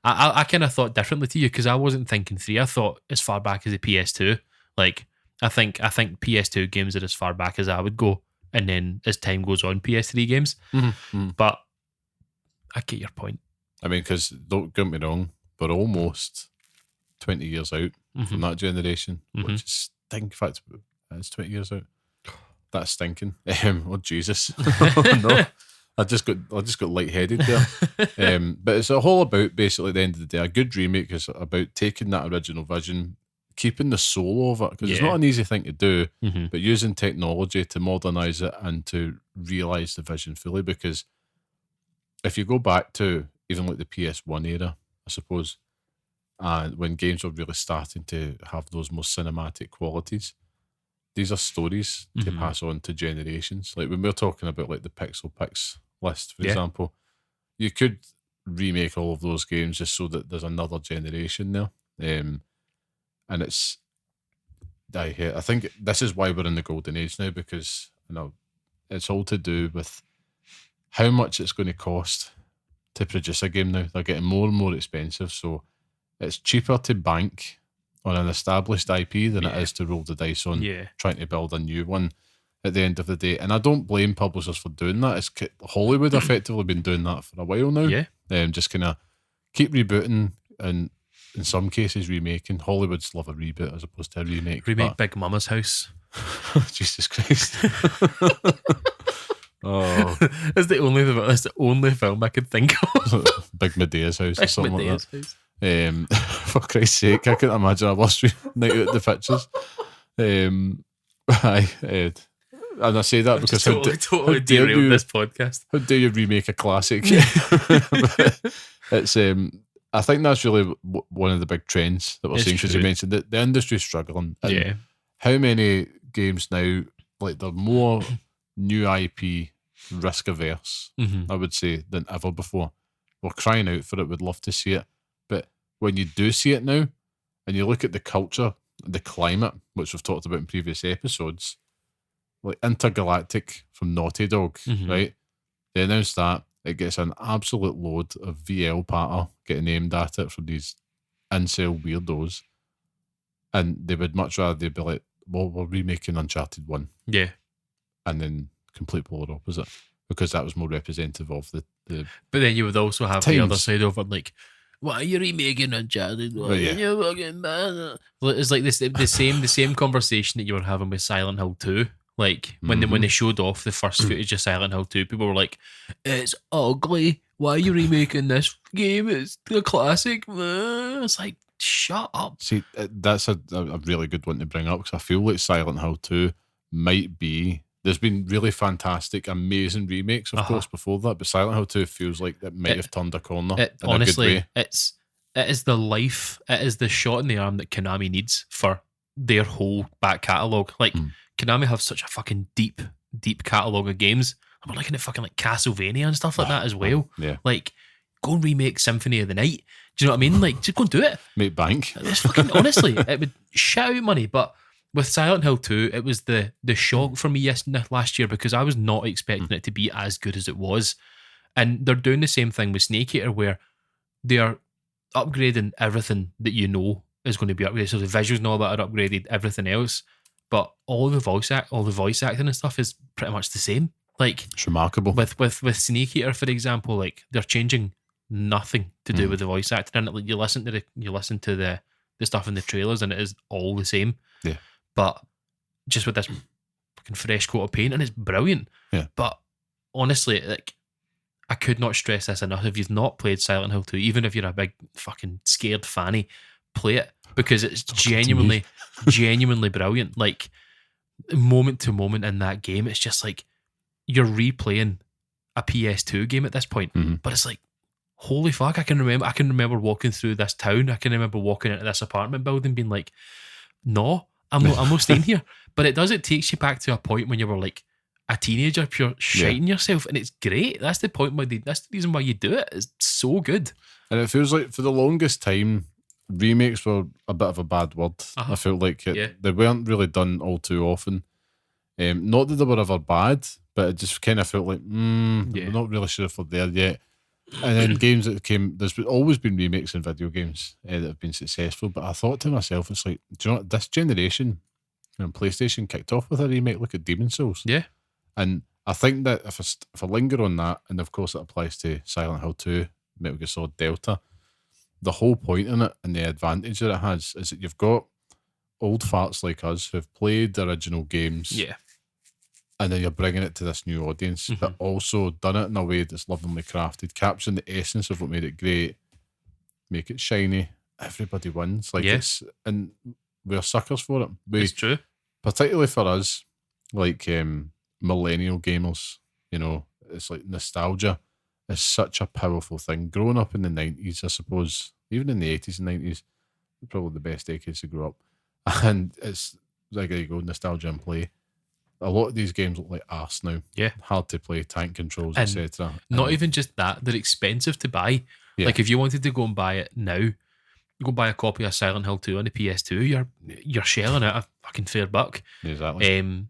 I kind of thought differently to you because I wasn't thinking 3. I thought as far back as the PS2. Like I think PS2 games are as far back as I would go, and then as time goes on, PS3 games. Mm-hmm. But I get your point. I mean, because don't get me wrong, we're almost 20 years out from that generation, which is stink. In fact, it's 20 years out. That's stinking. Oh Jesus! Oh, no. I just got lightheaded there. But it's all about basically at the end of the day, a good remake is about taking that original vision, keeping the soul of it, because it's not an easy thing to do, but using technology to modernise it and to realise the vision fully. Because if you go back to even like the PS1 era, I suppose, and when games were really starting to have those more cinematic qualities, these are stories to pass on to generations. Like when we're talking about like the Pixel Picks list, for example, you could remake all of those games just so that there's another generation there. And I think this is why we're in the golden age now, because it's all to do with how much it's going to cost to produce a game now. They're getting more and more expensive, so it's cheaper to bank on an established IP than it is to roll the dice on trying to build a new one at the end of the day. And I don't blame publishers for doing that. It's Hollywood effectively been doing that for a while now. Just kind of keep rebooting and in some cases remaking. Hollywoods love a reboot as opposed to a remake. Big Mama's House. Jesus Christ. Oh, that's the only film I could think of. Big Medea's House or something like that. For Christ's sake, I couldn't imagine a worse night out at the pictures. And I say that because totally derailed this podcast. How dare you remake a classic? It's I think that's really one of the big trends that we're seeing, because you mentioned that the industry's struggling. And how many games now, like they're more new IP risk averse, I would say, than ever before. We're crying out for it. We'd love to see it. But when you do see it now, and you look at the culture, the climate, which we've talked about in previous episodes, like Intergalactic from Naughty Dog, right? They announced that. It gets an absolute load of VL patter getting aimed at it from these incel weirdos. And they would much rather they'd be like, well, we're remaking Uncharted 1. Yeah. And then complete polar opposite, because that was more representative of the But then you would also have times. The other side of it, like, why are you remaking Uncharted? You're fucking bad. It's like the same conversation that you were having with Silent Hill 2. Like when they showed off the first footage of Silent Hill 2, people were like, "It's ugly. Why are you remaking this game? It's a classic." It's like, shut up. See, that's a really good one to bring up, because I feel like Silent Hill 2 might be. There's been really fantastic, amazing remakes, of course, before that, but Silent Hill 2 feels like it might have turned a corner. Honestly, it is the shot in the arm that Konami needs for their whole back catalogue. Like, Konami have such a fucking deep catalogue of games. And we're looking at fucking like Castlevania and stuff like that as well. Yeah. Like, go and remake Symphony of the Night. Do you know what I mean? Like, just go and do it. Make bank. It's fucking, honestly, it would shout out money. But with Silent Hill 2, it was the shock for me last year, because I was not expecting it to be as good as it was. And they're doing the same thing with Snake Eater, where they are upgrading everything that you know is going to be upgraded. So the visuals and all that are upgraded, everything else. But all the voice acting and stuff is pretty much the same. Like, it's remarkable. With Snake Eater, for example, like they're changing nothing to do with the voice acting. And like, you listen to the stuff in the trailers, and it is all the same. Yeah. But just with this fucking fresh coat of paint, and it's brilliant. Yeah. But honestly, like, I could not stress this enough. If you've not played Silent Hill 2, even if you're a big fucking scared fanny, play it, because it's genuinely brilliant. Like, moment to moment in that game, it's just like you're replaying a PS2 game at this point. But it's like, holy fuck, I can remember walking through this town. I can remember walking into this apartment building being like, no, I'm not staying here. But it takes you back to a point when you were like a teenager, pure shiting yourself, and it's great. That's the point that's the reason why you do it. It's so good. And it feels like for the longest time, remakes were a bit of a bad word. I felt like they weren't really done all too often. Not that they were ever bad, but it just kind of felt like, we're not really sure if we're there yet. And then games that came, there's always been remakes in video games that have been successful. But I thought to myself, it's like, do you know what, this generation, PlayStation kicked off with a remake. Look at Demon's Souls. Yeah. And I think that if I linger on that, and of course it applies to Silent Hill 2, Metal Gear Solid Delta, the whole point in it and the advantage that it has is that you've got old farts like us who've played the original games. Yeah. And then you're bringing it to this new audience, but also done it in a way that's lovingly crafted, capturing the essence of what made it great, make it shiny. Everybody wins. And we're suckers for it. It's true. Particularly for us, like millennial gamers, it's like nostalgia is such a powerful thing. Growing up in the 90s, I suppose, even in the 80s and 90s, probably the best decades to grow up. And it's like, there you go, nostalgia and play. A lot of these games look like arse now. Yeah. Hard to play, tank controls, etc. Not even just that, they're expensive to buy. Yeah. Like if you wanted to go and buy it now, go buy a copy of Silent Hill 2 on the PS2, you're shelling out a fucking fair buck. Exactly.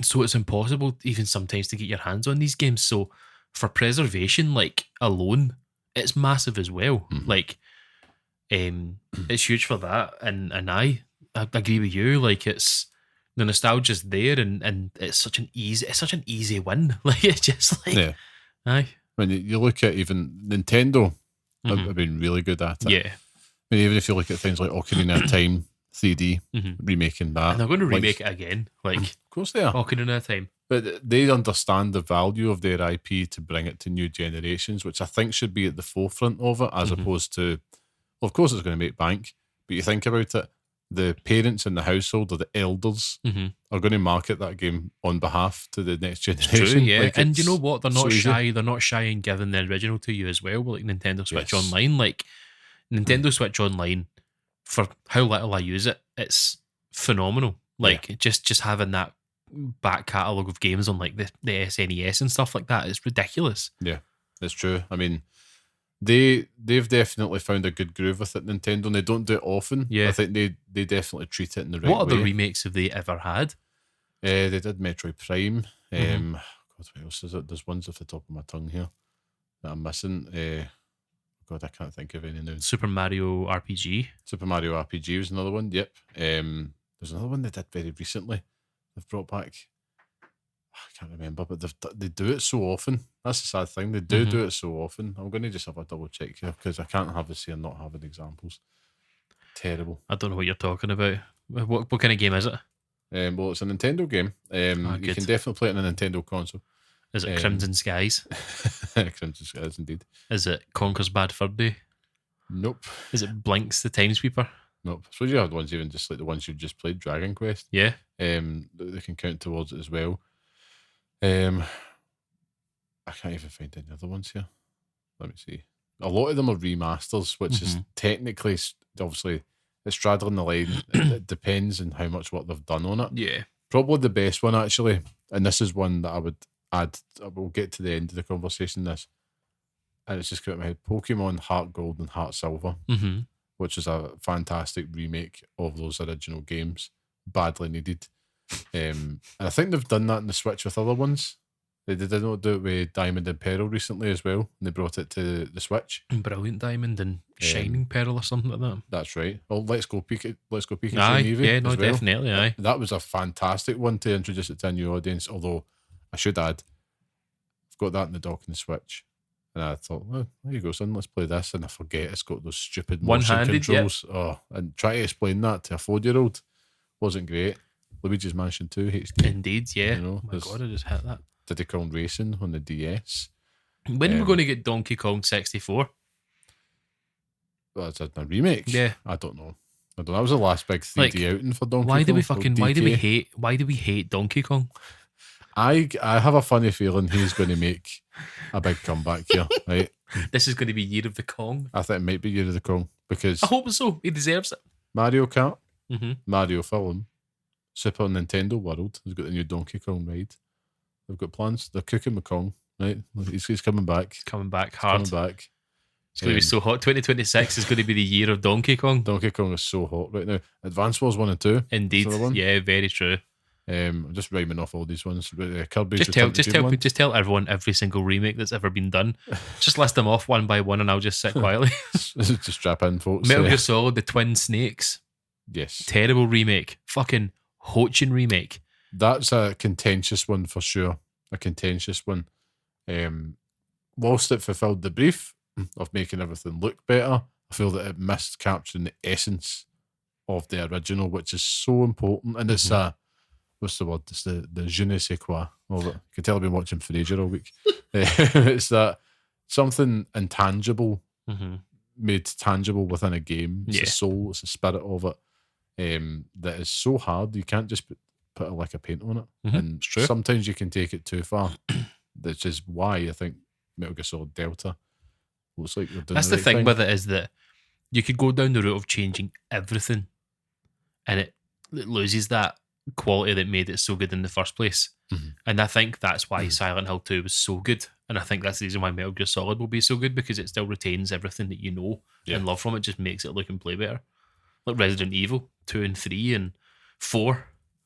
So it's impossible even sometimes to get your hands on these games. So for preservation, like alone, it's massive as well. Like it's huge for that. And I agree with you. Like it's the nostalgia's there, and it's such an easy win. Like it's just like aye. When you look at even Nintendo, have been really good at it. Yeah. I mean, even if you look at things like Ocarina of Time 3D, remaking that. And they're going to remake it again. Like, of course they are. Ocarina of Time. But they understand the value of their IP to bring it to new generations, which I think should be at the forefront of it, as opposed to, well, of course it's going to make bank, but you think about it, the parents in the household or the elders are going to market that game on behalf to the next generation. True, yeah. Like, and you know what? They're not shy. Easy. They're not shy in giving the original to you as well, like Nintendo Switch Online. Like Nintendo Switch Online, for how little I use it, it's phenomenal. Like just having that back catalogue of games on like the SNES and stuff like that is ridiculous. Yeah, it's true. I mean, they've definitely found a good groove with it, Nintendo, and they don't do it often. Yeah. I think they definitely treat it in the right way. What other remakes have they ever had? They did Metroid Prime. God, what else is it? There's ones off the top of my tongue here that I'm missing. God, I can't think of any now. Super Mario RPG. Super Mario RPG was another one. Yep. There's another one they did very recently. They've brought back. I can't remember, but they do it so often. That's the sad thing. They do it so often. I'm going to just have a double check here because I can't have this here not having examples. Terrible. I don't know what you're talking about. What kind of game is it? Well, it's a Nintendo game. You can definitely play it on a Nintendo console. Is it Crimson Skies? Crimson Skies, indeed. Is it Conker's Bad Fur Day? Nope. Is it Blinks the Time Sweeper? Nope. I suppose you have the ones even just like the ones you've just played, Dragon Quest. Yeah. They can count towards it as well. I can't even find any other ones here. Let me see. A lot of them are remasters, which is technically, obviously, it's straddling the line. It depends on how much work they've done on it. Yeah. Probably the best one, actually, and this is one that I would add, we'll get to the end of the conversation, this, and it's just come out of my head, Pokemon Heart Gold and Heart Silver, which is a fantastic remake of those original games, badly needed. And I think they've done that in the Switch with other ones. They did not do it with Diamond and Pearl recently as well, and they brought it to the Switch. Brilliant Diamond and Shining Pearl or something like that. That's right. Well, Let's Go Pikachu aye, and Eevee. Yeah, no, definitely, aye. That was a fantastic one to introduce it to a new audience, although I should add, I've got that in the dock in the Switch. And I thought, well, there you go, son, let's play this. And I forget it's got those stupid motion controls. Yep. Oh, and try to explain that to a 4-year-old wasn't great. Luigi's Mansion 2 HD. Indeed, yeah. You know, oh my God, I just hit that. Diddy Kong Racing on the DS. When are we going to get Donkey Kong 64? Well, it's a remake. Yeah. I don't know. That was the last big 3D outing for Donkey Kong. Why do we hate Donkey Kong? I have a funny feeling he's going to make a big comeback here, right? This is going to be Year of the Kong. I think it might be Year of the Kong because I hope so. He deserves it. Mario Kart. Mario film, Super Nintendo World has got the new Donkey Kong ride. They've got plans. They're cooking McCong, right? He's coming back. It's coming back hard. Coming back. It's going to be so hot. 2026 is going to be the year of Donkey Kong. Donkey Kong is so hot right now. Advance Wars 1 and 2. Indeed. Yeah, very true. I'm just rhyming off all these ones. Kirby's just tell everyone every single remake that's ever been done. Just list them off one by one, and I'll just sit quietly. Just strap in, folks. Metal Gear Solid, the Twin Snakes. Yes. Terrible remake. Fucking Hochin remake. That's a contentious one for sure. A contentious one. Whilst it fulfilled the brief of making everything look better, I feel that it missed capturing the essence of the original, which is so important. And it's what's the word? It's the je ne sais quoi of it. You can tell I've been watching Frasier all week. It's that something intangible made tangible within a game. It's the soul, it's the spirit of it. That is so hard. You can't just put a lick of paint on it. And sometimes you can take it too far. Which is why I think Metal Gear Solid Delta looks like you're doing That's the thing with it, is that you could go down the route of changing everything and it loses that quality that made it so good in the first place. And I think that's why Silent Hill 2 was so good. And I think that's the reason why Metal Gear Solid will be so good, because it still retains everything that you know and love from it, just makes it look and play better. Like Resident Evil 2 and 3 and 4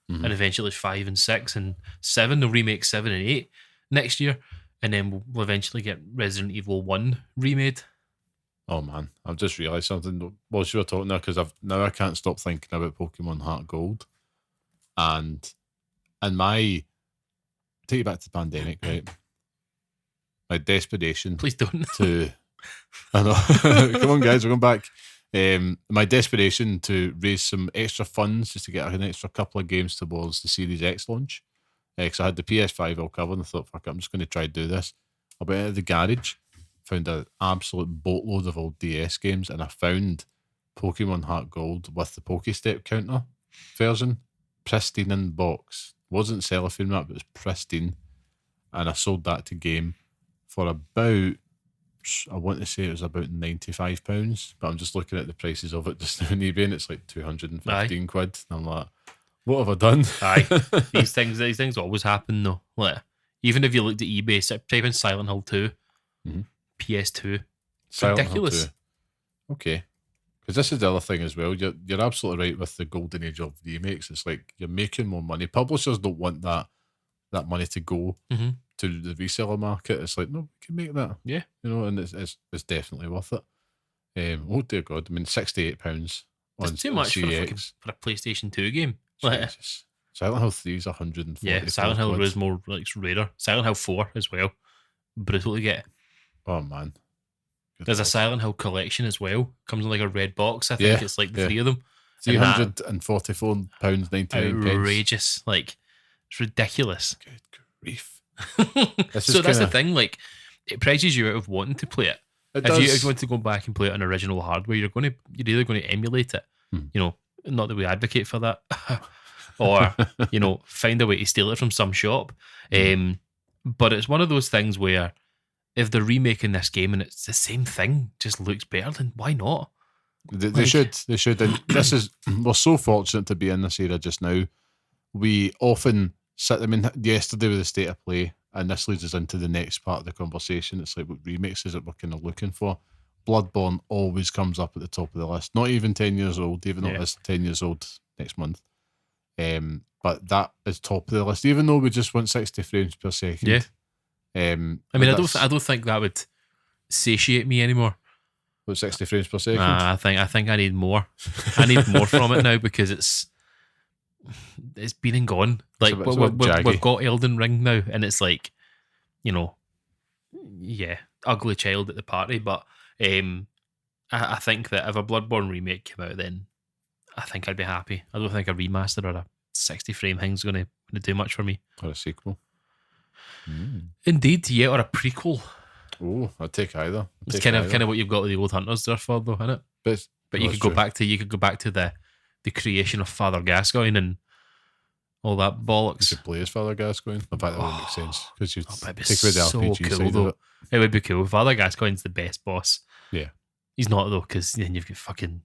and eventually 5 and 6 and 7. They'll remake 7 and 8 next year. And then we'll eventually get Resident Evil 1 remade. Oh man, I've just realised something whilst you were talking there, because I can't stop thinking about Pokemon Heart Gold. And take you back to the pandemic, right? My desperation. Please don't. I know. Come on, guys, we're going back. My desperation to raise some extra funds just to get an extra couple of games towards the Series X launch. Because I had the PS5 all covered and I thought, fuck it, I'm just going to try to do this. I went into the garage, found an absolute boatload of old DS games, and I found Pokemon Heart Gold with the Pokestep counter version, pristine in the box. Wasn't cellophane wrap, but it was pristine. And I sold that to Game for about, I want to say it was about £95, but I'm just looking at the prices of it just now on eBay and it's like 215 quid. And I'm like, what have I done? Aye. These things always happen though. Like, even if you looked at eBay, type in Silent Hill 2, PS2. Silent ridiculous. Hill 2. Okay. Because this is the other thing as well. You're absolutely right with the golden age of remakes. It's like you're making more money. Publishers don't want that money to go to the reseller market. It's like, no, we can make that. Yeah. You know, and it's definitely worth it. Oh dear God. I mean, £68 on It's too much CX. for a PlayStation 2 game. Jesus. Silent Hill 3 is 140. Yeah, Silent Hill is more like rarer. Silent Hill 4 as well. Brutal to get. Oh man. There's a Silent Hill collection as well. Comes in like a red box. I think it's like the three of them. £344.99. Outrageous. Like, it's ridiculous. Good grief. So that's the thing. Like, it prices you out of wanting to play it. If you want to go back and play it on original hardware, you're either going to emulate it. You know, not that we advocate for that, or find a way to steal it from some shop. But it's one of those things where if they're remaking this game and it's the same thing, just looks better, then why not? They should. And we're so fortunate to be in this era just now. We often sit. I mean, yesterday with the state of play, and this leads us into the next part of the conversation. It's like what remakes is it we're kind of looking for. Bloodborne always comes up at the top of the list. Not even 10 years old, even though it is 10 years old next month. But that is top of the list, even though we just want 60 frames per second. Yeah. I mean, I don't think that would satiate me anymore. What, 60 frames per second? I think I need more. I need more from it now because it's been and gone. Like we've got Elden Ring now, and it's like, ugly child at the party. But I think that if a Bloodborne remake came out, then I think I'd be happy. I don't think a remaster or a 60 frame thing's going to do much for me. Or a sequel. Indeed, yeah, or a prequel. Oh, I'd take either. It's kind of what you've got with the old Hunters there for, though, isn't it? But you could go back to the creation of Father Gascoigne and all that bollocks. You could play as Father Gascoigne. In fact, that would make sense because you take away the so RPG cool, side though. of it. It would be cool. Father Gascoigne's the best boss. Yeah, he's not though, because then you've got fucking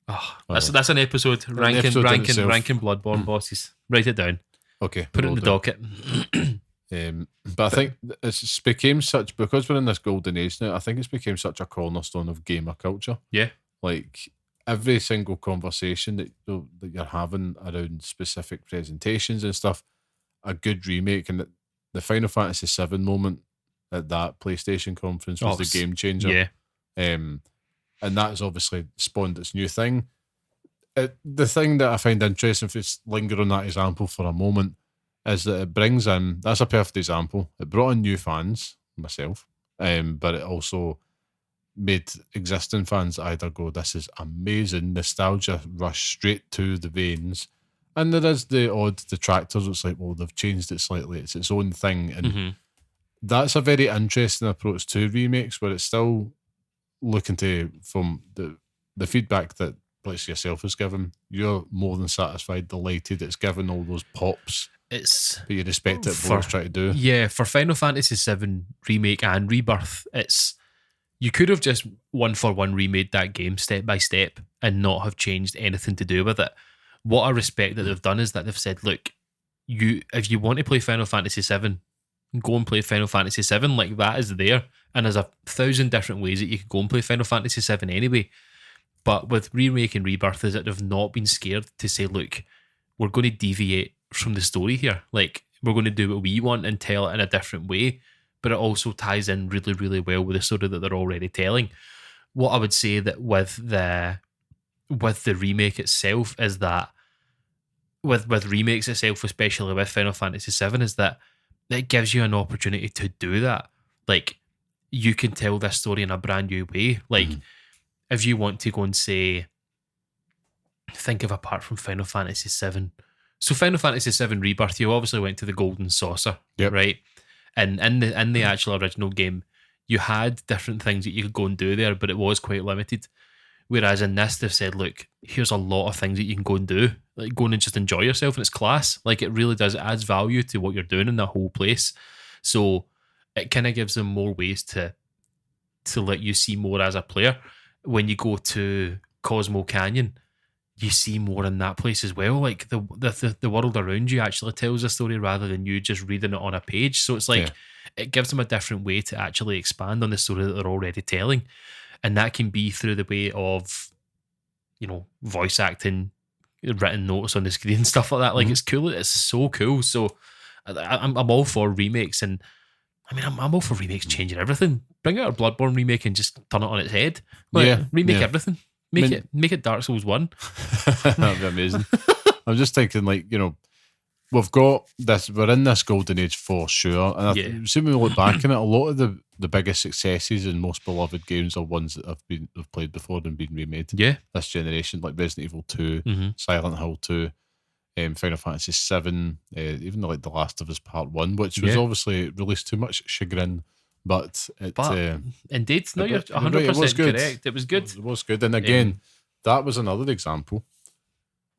Oh, that's an episode. Ranking Bloodborne bosses. Write it down. Okay. Put it in the docket. But I think it's became such, because we're in this golden age now, I think it's became such a cornerstone of gamer culture. Yeah. Like every single conversation that you're having around specific presentations and stuff, a good remake, and the Final Fantasy VII moment at that PlayStation conference was the game changer. Yeah. And that has obviously spawned its new thing. The thing that I find interesting, if it's linger on that example for a moment, is that it brings in, that's a perfect example, it brought in new fans, myself, but it also made existing fans either go, this is amazing, nostalgia rush straight to the veins, and there is the odd detractors. It's like, well, they've changed it slightly, it's its own thing, and that's a very interesting approach to remakes, where it's still looking to, from the feedback that place yourself has given, you're more than satisfied, delighted it's given all those pops. But you respect it for what it's trying to do. Yeah, for Final Fantasy VII Remake and Rebirth, you could have just one for one remade that game step by step and not have changed anything to do with it. What I respect that they've done is that they've said, look, if you want to play Final Fantasy VII, go and play Final Fantasy VII. Like, that is there. And there's 1,000 different ways that you could go and play Final Fantasy VII anyway. But with Remake and Rebirth, is that they've not been scared to say, look, we're going to deviate from the story here. Like, we're going to do what we want and tell it in a different way, but it also ties in really, really well with the story that they're already telling. What I would say that with the remake itself is that with remakes itself, especially with Final Fantasy VII, is that it gives you an opportunity to do that. Like, you can tell this story in a brand new way. Like, if you want to go and say, think of apart from Final Fantasy VII. So Final Fantasy VII Rebirth, you obviously went to the Golden Saucer, right? And in the actual original game, you had different things that you could go and do there, but it was quite limited. Whereas in this, they've said, look, here's a lot of things that you can go and do. Like, go and just enjoy yourself, and it's class. Like, it really does. It adds value to what you're doing in that whole place. So it kind of gives them more ways to let you see more as a player. When you go to Cosmo Canyon, you see more in that place as well. Like, the world around you actually tells a story rather than you just reading it on a page. So it's like, it gives them a different way to actually expand on the story that they're already telling. And that can be through the way of, voice acting, written notes on the screen and stuff like that. Like, it's cool. It's so cool. So I'm all for remakes. And I mean, I'm all for remakes changing everything. Bring out a Bloodborne remake and just turn it on its head. Like, remake everything. Make it Dark Souls 1. That'd be amazing. I'm just thinking, like, we've got this, we're in this golden age for sure. And I see, when we look back on it, a lot of the biggest successes and most beloved games are ones that have played before and been remade. Yeah. This generation, like Resident Evil 2, Silent Hill 2, Final Fantasy 7, even like The Last of Us Part 1, which was obviously released to much chagrin. But indeed, no, you're 100% correct. It was good. It was good. And again, that was another example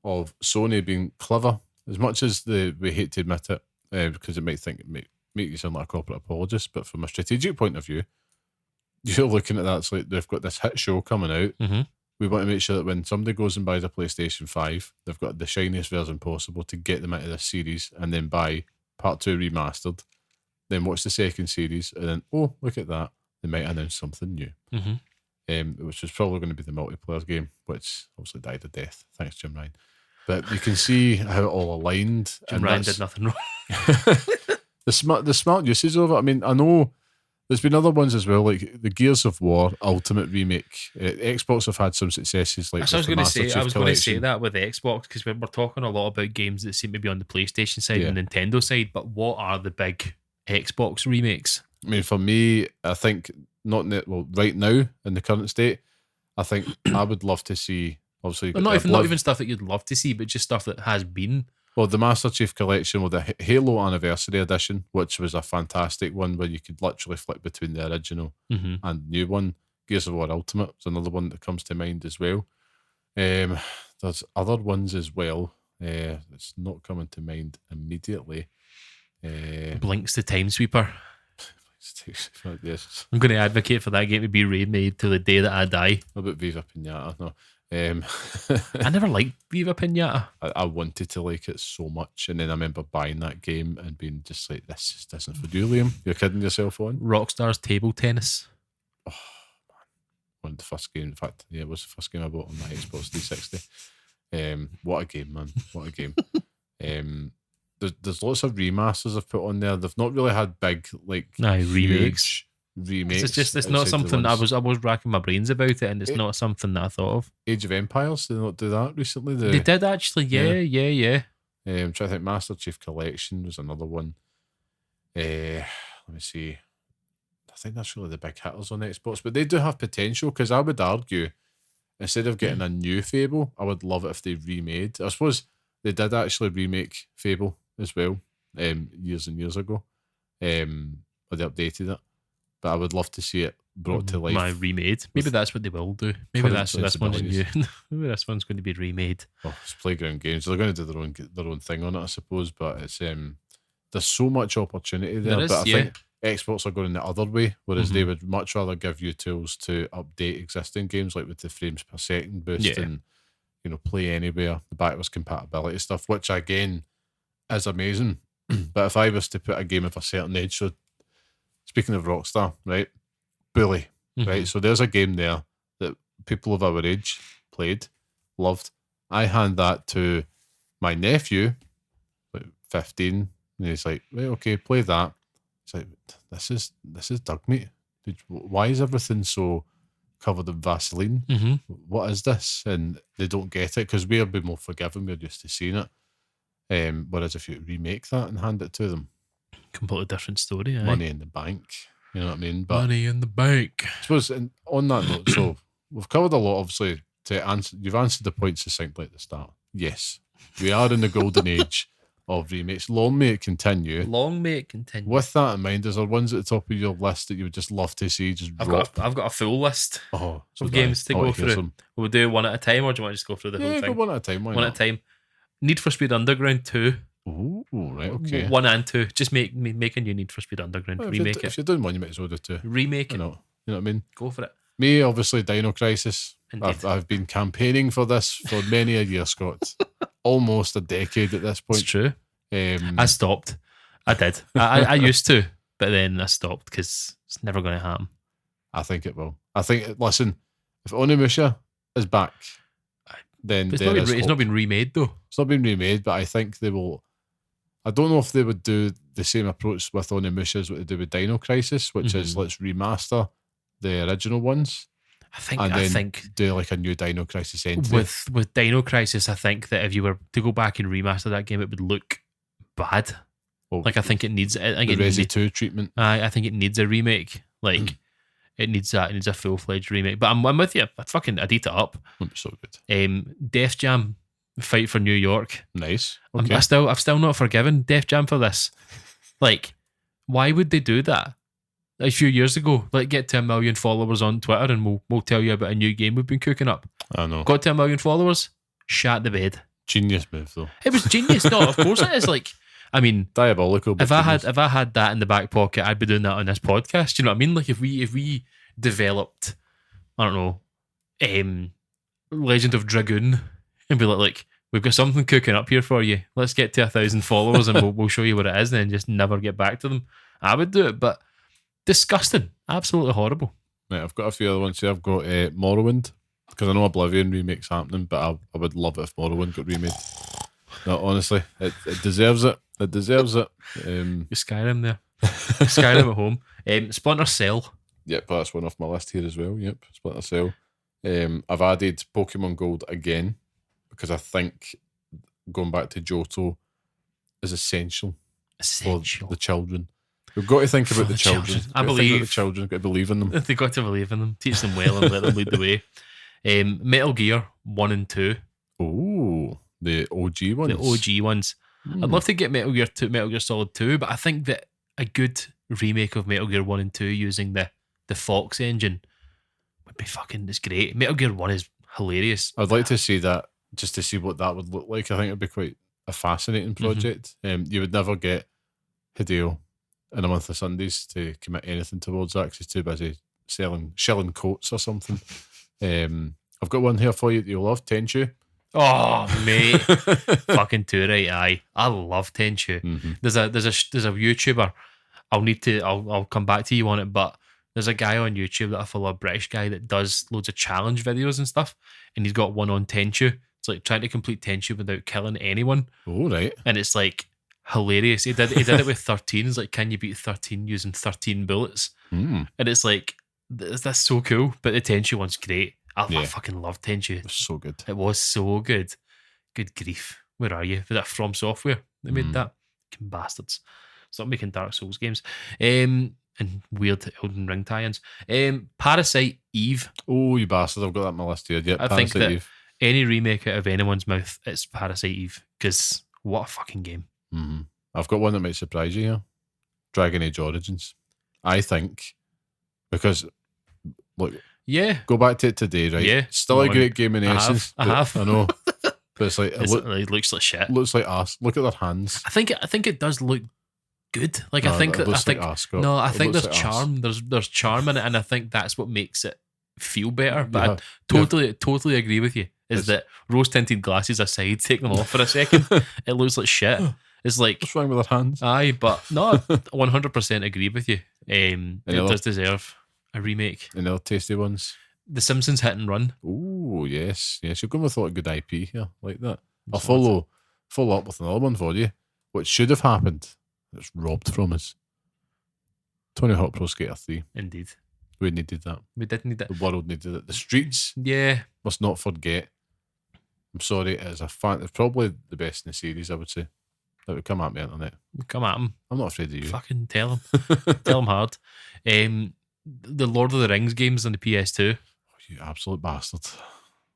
of Sony being clever. As much as we hate to admit it, because it might make you sound like a corporate apologist, but from a strategic point of view, you're looking at that, it's like they've got this hit show coming out. We want to make sure that when somebody goes and buys a PlayStation 5, they've got the shiniest version possible to get them into this series, and then buy Part 2 remastered, then watch the second series, and then, oh, look at that, they might announce something new. Which was probably going to be the multiplayer game, which obviously died a death. Thanks, Jim Ryan. But you can see how it all aligned. Jim Ryan did nothing wrong. the smart usage of it. I mean, I know there's been other ones as well, like the Gears of War Ultimate Remake. Xbox have had some successes. Like, I was going to say that with the Xbox, because we're talking a lot about games that seem to be on the PlayStation side and Nintendo side. But what are the big Xbox remakes? I mean, for me, I think right now in the current state, I think I would love to see. Obviously, not even stuff that you'd love to see, but just stuff that has been. Well, the Master Chief Collection with the Halo Anniversary Edition, which was a fantastic one where you could literally flip between the original and new one. Gears of War Ultimate is another one that comes to mind as well. There's other ones as well. It's not coming to mind immediately. Blinks the Time Sweeper. Yes. I'm going to advocate for that game to be remade to the day that I die. What about Viva Pinata? No. I never liked Viva Pinata. I wanted to like it so much, and then I remember buying that game and being just like, this just isn't for you, Liam. You're kidding yourself on. Rockstar's Table Tennis. Oh man, one of the first games. In fact, yeah, it was the first game I bought on my Xbox 360. What a game, man! What a game. There's lots of remasters I've put on there. They've not really had big remakes. Remakes. It's not something I was racking my brains about it, and it's not something that I thought of. Age of Empires, did they not do that recently? They did actually, yeah. I'm trying to think. Master Chief Collection was another one. Let me see. I think that's really the big hitters on Xbox, but they do have potential, because I would argue, instead of getting a new Fable, I would love it if they remade. I suppose they did actually remake Fable as well, years and years ago, or they updated it. But I would love to see it brought to life. Remade. Maybe that's what they will do. Maybe this one's new. Maybe this one's going to be remade. Oh, it's Playground Games. They're going to do their own thing on it, I suppose. But it's there's so much opportunity there. But I think Xbox are going the other way, whereas they would much rather give you tools to update existing games, like with the frames per second boost and play anywhere, the backwards compatibility stuff, which again is amazing. But if I was to put a game of a certain age, so speaking of Rockstar, right? Bully, right? So there's a game there that people of our age played, loved. I hand that to my nephew, like 15, and he's like, right, okay, play that. It's like, this is dog meat. Why is everything so covered in Vaseline? What is this? And they don't get it, because we're a bit more forgiving. We're used to seeing it. Whereas if you remake that and hand it to them, completely different story. Money in the bank. You know what I mean? But money in the bank. I suppose on that note, so we've covered a lot, obviously, to answer. You've answered the point succinctly at the start. Yes, we are in the golden age of remakes. Long may it continue. Long may it continue. With that in mind, is there ones at the top of your list that you would just love to see just drop? I've got a full list of games to go through. Some. We'll do one at a time, or do you want to just go through the whole thing? Go one at a time. One at a time. Need for Speed Underground 2. Oh, right, okay. 1 and 2. Just make a new Need for Speed Underground. Remake it. If you're doing one, you might as well do 2. Remake it. You know what I mean? Go for it. Me, obviously, Dino Crisis. Indeed. I've been campaigning for this for many a year, Scott. Almost a decade at this point. It's true. I stopped. I did. I used to, but then I stopped because it's never going to happen. I think it will. Listen, if Onimusha is back, then it's not been remade, though. It's not been remade, but I think they will. I don't know if they would do the same approach with Onimusha as what they do with Dino Crisis, which is let's remaster the original ones. I think do like a new Dino Crisis entry. With Dino Crisis, I think that if you were to go back and remaster that game, it would look bad. Well, I think it needs the Resi 2 treatment. I think it needs a remake. It needs a full fledged remake. But I'm with you. I'd eat it up. So good. Def Jam Fight for New York. Nice. Okay. I've still not forgiven Def Jam for this. Like, why would they do that? A few years ago, get to 1 million followers on Twitter and we'll tell you about a new game we've been cooking up. I know. Got to 1 million followers, shat the bed. Genius move, though. It was genius. No, of course it is. Diabolical. If I had that in the back pocket, I'd be doing that on this podcast. Do you know what I mean? Like if we developed, I don't know, Legend of Dragoon, and be like, we've got something cooking up here for you. Let's get to 1,000 followers and we'll show you what it is, and then just never get back to them. I would do it, but disgusting, absolutely horrible. Right, I've got a few other ones here. I've got Morrowind, because I know Oblivion remake's happening, but I would love it if Morrowind got remade. No, honestly, it deserves it. It deserves it. Skyrim there. Skyrim at home. Splinter Cell. Yep, that's one off my list here as well. Yep, Splinter Cell. I've added Pokemon Gold again, because I think going back to Johto is essential for the children. We've got to think about the children. I believe the children. Got to believe in them. They've got to believe in them. Teach them well and let them lead the way. Metal Gear 1 and 2. Oh, the OG ones. The OG ones. I'd love to get Metal Gear 2, Metal Gear Solid 2, but I think that a good remake of Metal Gear 1 and 2 using the Fox engine would be it's great. Metal Gear 1 is hilarious. I'd like to see that, just to see what that would look like. I think it'd be quite a fascinating project. You would never get Hideo in a month of Sundays to commit anything towards that, because he's too busy shilling coats or something. I've got one here for you that you'll love, Tenchu. Oh, mate. Fucking too right, aye. I love Tenchu. Mm-hmm. There's a YouTuber. I'll come back to you on it, but there's a guy on YouTube that I follow, a British guy that does loads of challenge videos and stuff, and he's got one on Tenchu. It's like trying to complete Tenchu without killing anyone. Oh, right. And it's like hilarious. He did it with 13. It's like, can you beat 13 using 13 bullets? Mm. And it's like, that's so cool. But the Tenchu one's great. I Yeah. fucking love Tenchu. It was so good. It was so good. Good grief. Where are you? Was that From Software? They made that? Fucking bastards. Stop making Dark Souls games. And weird Elden Ring tie-ins. Parasite Eve. Oh, you bastard. I've got that on my list here. Yeah, I think that any remake out of anyone's mouth, it's Parasite Eve. Because what a fucking game. Mm-hmm. I've got one that might surprise you here. Dragon Age Origins. I think, because, look, yeah, go back to it today, right? Yeah. Still a great game in I essence. have. I know. But it's like, it looks like shit. looks like ass. Look at their hands. I think it does look good. Like No, I think it that looks I think like ass, Scott. no, I It think looks there's like ass. charm. There's charm in it, and I think that's what makes it feel better. But Yeah. I totally agree with you. Is that rose tinted glasses aside, take them off for a second, it looks like shit. It's like, What's wrong with their hands? aye, but no, 100% agree with you. It other- does deserve a remake. And other tasty ones. The Simpsons Hit and Run. Oh, yes. Yes, you're going with a lot of good IP here, like that. I'll Sorted. follow up with another one for you. What should have happened, it's robbed from us. Tony Hawk Pro Skater 3. Indeed, We needed that. we did need The that. world needed it. The streets Yeah, must not forget. I'm sorry, it is a fan. It's probably the best in the series, I would say. That would come at me, internet. come at him. I'm not afraid of you. Fucking tell him. Tell him hard. The Lord of the Rings games on the PS2. You absolute bastard.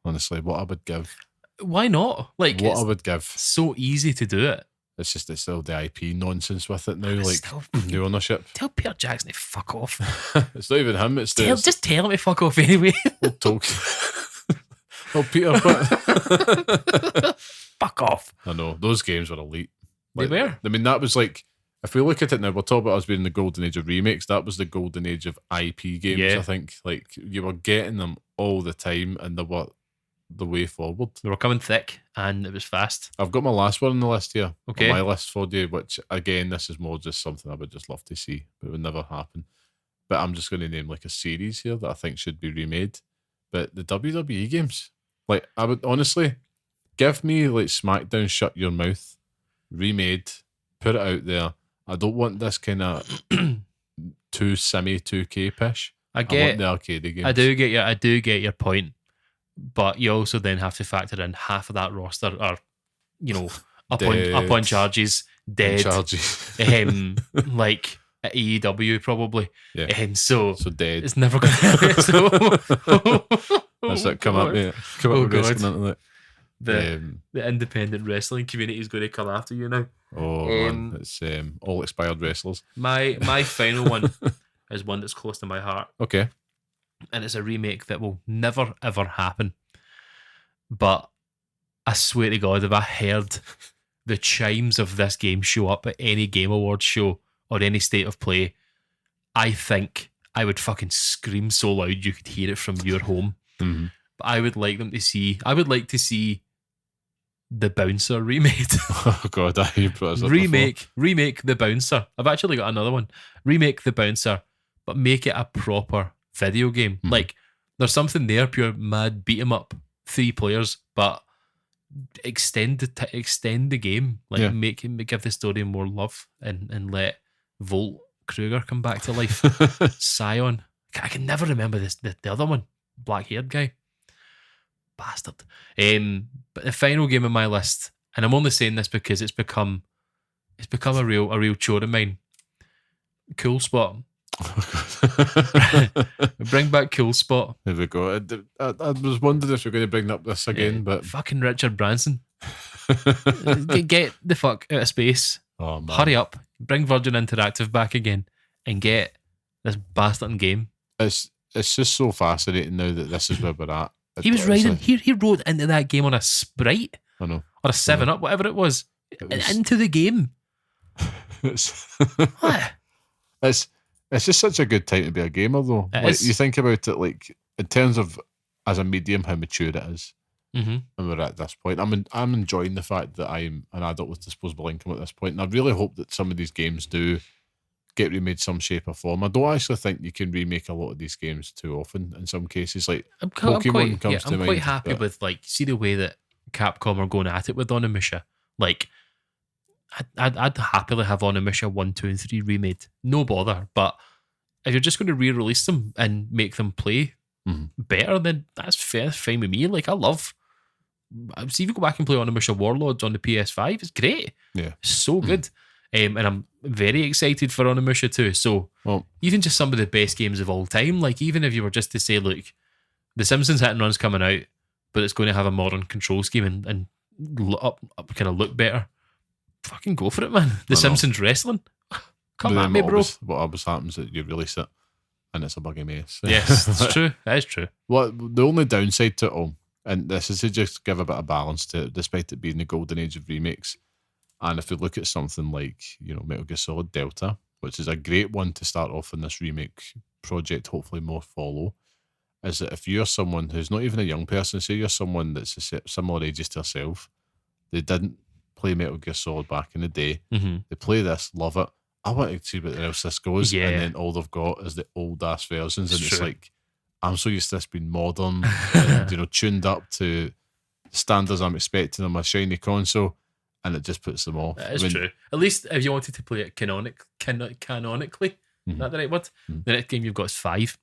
Honestly, what I would give. Why not? Like, What it's I would give. so easy to do it. It's just it's still the IP nonsense with it now, like Still- the ownership. Tell Peter Jackson to fuck off. It's not even him, it's the Just tell him to fuck off anyway. old talk. Oh, Peter, but Fuck off. I know, those games were elite. They were. I mean, that was like, if we look at it now, we're talking about us being the golden age of remakes. That was the golden age of IP games, Yeah. I think. Like, you were getting them all the time, and they were the way forward. They were coming thick and it was fast. I've got my last one on the list here. Okay. On my list for you, which, again, this is more just something I would just love to see, but it would never happen. But I'm just going to name like a series here that I think should be remade. But the WWE games, like, I would honestly give me like SmackDown Shut Your Mouth remade, put it out there. I don't want this kind of too simmy 2K pish. I want get the arcade games. I do get your point. But you also then have to factor in half of that roster are, up on charges, dead. Charges. Like at AEW probably. Yeah. So So dead. it's never going to. That's it. Come up with Oh, wrestling God. into it. The independent wrestling community is going to come after you now. Oh man, it's all expired wrestlers. My final one is one that's close to my heart, Okay. and it's a remake that will never ever happen. But I swear to God, if I heard the chimes of this game show up at any Game Awards show or any State of Play, I think I would fucking scream so loud you could hear it from your home. Mhm. But I would like to see the Bouncer remade. Oh god, you brought us up remake the Bouncer. I've actually got another one. Remake the Bouncer, but make it a proper video game. Mhm. Like, there's something there, pure mad beat 'em up, 3 players, but extend the game. Like, Yeah. give the story more love and let Volt Kruger come back to life. before. Scion. I can never remember the other one. Black haired guy. Bastard. But the final game on my list, and I'm only saying this because it's become a real chore of mine. Cool Spot. Bring back Cool Spot. There we go. I was wondering if you're going to bring up this again, but Fucking Richard Branson. Get the fuck out of space. oh man, Hurry up. Bring Virgin Interactive back again and get this bastard game. It's just so fascinating now that this is where we're at. He was It's riding. like- He rode into that game on a Sprite I know. or a 7-Up, whatever it was, It was- into the game. It's, What? it's just such a good time to be a gamer though. It Like, is. you think about it, like in terms of as a medium how mature it is. Mm-hmm. And we're at this point. I'm enjoying the fact that I'm an adult with disposable income at this point, and I really hope that some of these games do get remade some shape or form. I don't actually think you can remake a lot of these games too often. In some cases, like Pokemon comes to mind. I'm quite happy with see the way that Capcom are going at it with Onimusha. Like, I'd happily have Onimusha 1, 2, and 3 remade. No bother. But if you're just going to re-release them and make them play better, then that's fair, fine with me. Like, I love. See, if you go back and play Onimusha Warlords on the PS5, it's great. Yeah, it's so good. And I'm very excited for Onimusha 2. So, even just some of the best games of all time, like, even if you were just to say, look, The Simpsons Hit and Run's coming out, but it's going to have a modern control scheme and kind of look better. Fucking go for it, man. The Simpsons Wrestling. Come at me, bro. What always happens is you release it and it's a buggy mess. Yes, that's true. That is true. Well, the only downside to it all, and this is to just give a bit of balance to it, despite it being the golden age of remakes. And if you look at something like, Metal Gear Solid Delta, which is a great one to start off in this remake project, hopefully more follow, is that if you're someone who's not even a young person, say you're someone that's a similar ages to yourself, they didn't play Metal Gear Solid back in the day, they play this, love it, I want to see what else this goes, and then all they've got is the old-ass versions, and it's like, I'm so used to this being modern, and, tuned up to standards I'm expecting on my shiny console, and it just puts them off. That is true. At least if you wanted to play it canonically, is that the right word? The next game you've got is 5.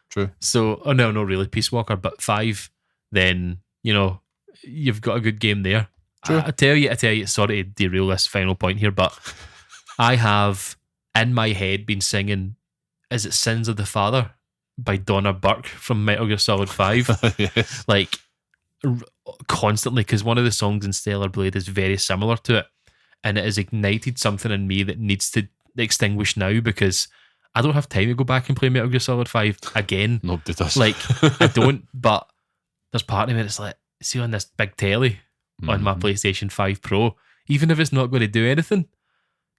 True. So, no, really, Peace Walker, but 5, then, you've got a good game there. True. I tell you, sorry to derail this final point here, but I have, in my head, been singing, is it Sins of the Father by Donna Burke from Metal Gear Solid 5? Yes. Like, constantly, because one of the songs in Stellar Blade is very similar to it, and it has ignited something in me that needs to extinguish now, because I don't have time to go back and play Metal Gear Solid 5 again. Nobody does. Like, I don't, but there's part of me that's like, see, on this big telly on my PlayStation 5 Pro, even if it's not going to do anything,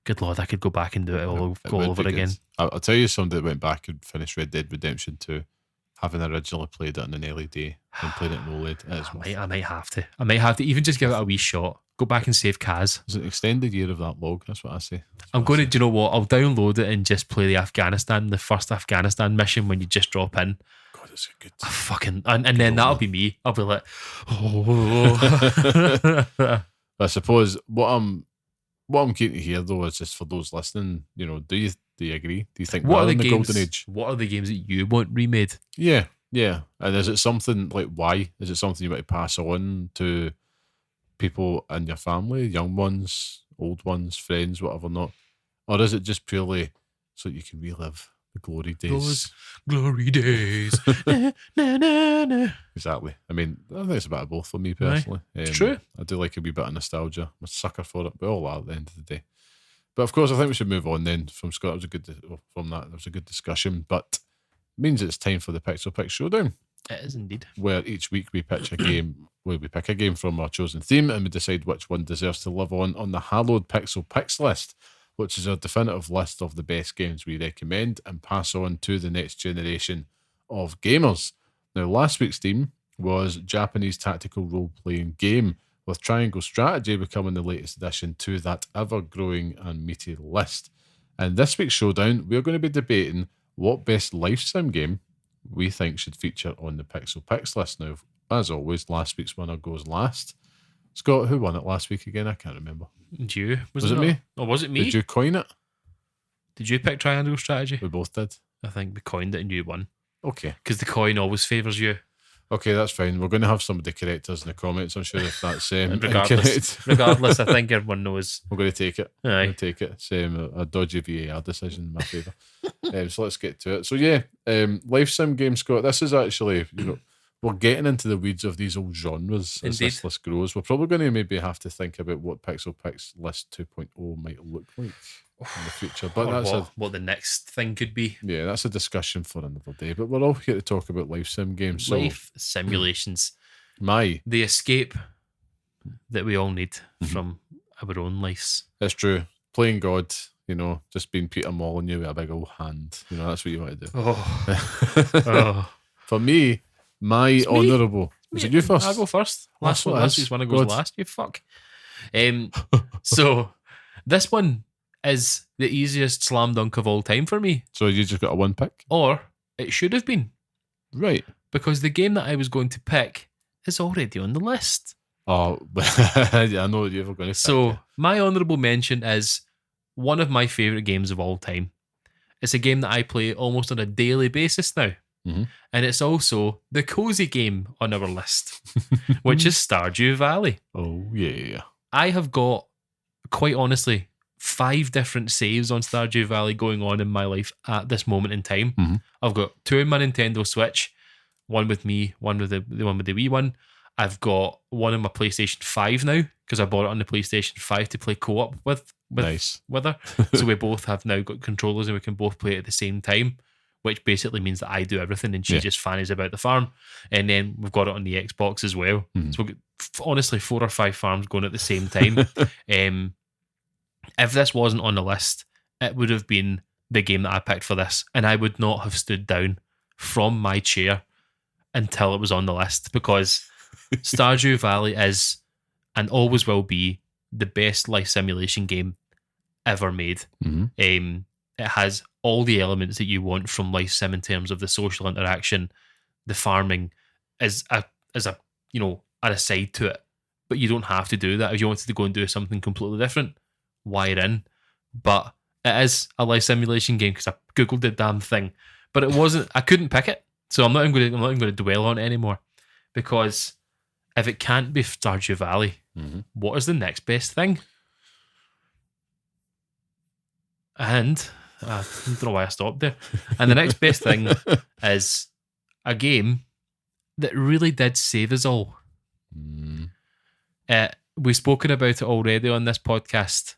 good Lord, I could go back and do it all over again. I'll tell you somebody that went back and finished Red Dead Redemption 2, having originally played it on an LED and played it in OLED. I might have to even just give it a wee shot. Go back and save Kaz. It's an extended year of that log, that's what I say. I'm going to, do you know what? I'll download it and just play the first Afghanistan mission when you just drop in. God, it's a good. And then that'll be me. I'll be like, oh. I suppose what I'm keen to hear though is just for those listening, do you agree? Do you think what we're are the in the golden age? What are the games that you want remade? Yeah. And is it something like why? Is it something you want to pass on to people in your family, young ones, old ones, friends, whatever not? Or is it just purely so you can relive the glory days? Those glory days. na, na, na, na. Exactly. I mean, I think it's a bit of both for me personally. It's true. I do like a wee bit of nostalgia. I'm a sucker for it, but all that at the end of the day. But of course, I think we should move on then from Scott. That was a good discussion, but it means it's time for the Pixel Picks Showdown. It is indeed. Where each week we pitch a game, we pick a game from our chosen theme and we decide which one deserves to live on the hallowed Pixel Picks list, which is a definitive list of the best games we recommend and pass on to the next generation of gamers. Now, last week's theme was Japanese tactical role-playing game, with Triangle Strategy becoming the latest addition to that ever-growing and meaty list. And this week's showdown, we're going to be debating what best life sim game we think should feature on the Pixel Picks list. Now, as always, last week's winner goes last. Scott, who won it last week again? I can't remember. You. Was it me? Or was it me? Did you coin it? Did you pick Triangle Strategy? We both did. I think we coined it and you won. Okay. Because the coin always favours you. Okay, that's fine. We're going to have somebody correct us in the comments, I'm sure, if that's incorrect. Regardless, I think everyone knows. We're going to take it. Aye. We're going to take it. It's a dodgy VAR decision in my favour. So let's get to it. So yeah, life sim game, Scott. This is actually, we're getting into the weeds of these old genres as this list grows. We're probably going to maybe have to think about what Pixel Picks List 2.0 might look like in the future. But that's what the next thing could be. Yeah, that's a discussion for another day. But we're all here to talk about life sim games. Life simulations. The escape that we all need from our own lives. That's true. Playing God, just being Peter Molyneux with a big old hand. That's what you want to do. Oh. For me, My honourable. Is it you first? I'll go first. Last week's winner goes last. You fuck. So this one is the easiest slam dunk of all time for me. So you just got a one pick? Or it should have been. Right. Because the game that I was going to pick is already on the list. Oh, I know what you're going to pick. So my honourable mention is one of my favourite games of all time. It's a game that I play almost on a daily basis now. Mm-hmm. And it's also the cozy game on our list, which is Stardew Valley. Oh, yeah. I have got, quite honestly, 5 different saves on Stardew Valley going on in my life at this moment in time. Mm-hmm. I've got 2 in my Nintendo Switch, one with me, one with the one with the Wii one. I've got one on my PlayStation 5 now, because I bought it on the PlayStation 5 to play co-op with her. So we both have now got controllers and we can both play it at the same time, which basically means that I do everything and she just fannies about the farm. And then we've got it on the Xbox as well. Mm. So we've got, honestly, 4 or 5 farms going at the same time. If this wasn't on the list, it would have been the game that I picked for this. And I would not have stood down from my chair until it was on the list, because Stardew Valley is, and always will be, the best life simulation game ever made. Mm-hmm. It has all the elements that you want from life sim in terms of the social interaction, the farming as a an aside to it. But you don't have to do that. If you wanted to go and do something completely different, wire in. But it is a life simulation game because I googled the damn thing, but it wasn't. I couldn't pick it, so I'm not even going to dwell on it anymore, because if it can't be Stardew Valley, what is the next best thing? And I don't know why I stopped there. And the next best thing is a game that really did save us all. We've spoken about it already on this podcast,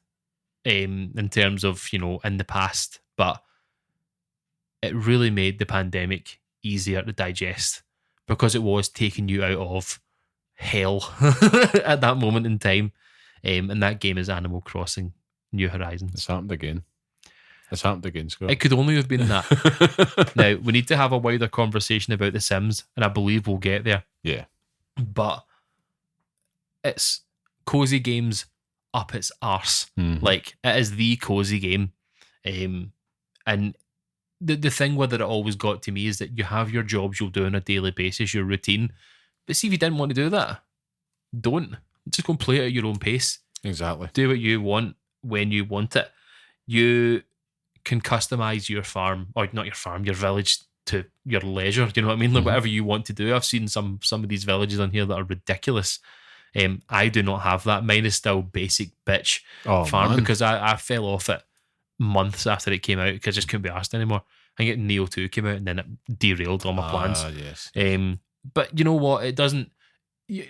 in terms of, in the past, but it really made the pandemic easier to digest, because it was taking you out of hell at that moment in time. And that game is Animal Crossing New Horizons. It's happened again. Scott. It could only have been that. Now, we need to have a wider conversation about The Sims, and I believe we'll get there. Yeah. But it's cozy games up its arse. Like, it is the cozy game. And the thing with it always got to me is that you have your jobs you'll do on a daily basis, your routine. But see, if you didn't want to do that, don't. Just go and play it at your own pace. Exactly. Do what you want when you want it. You can customize your farm, or not your farm, your village to your leisure. You know what I mean? Like whatever you want to do. I've seen some of these villages on here that are ridiculous. I do not have that. Mine is still basic bitch farm, because I fell off it months after it came out because I just couldn't be arsed anymore. I think Neo 2 came out and then it derailed all my plans. Yes. But you know what? It doesn't.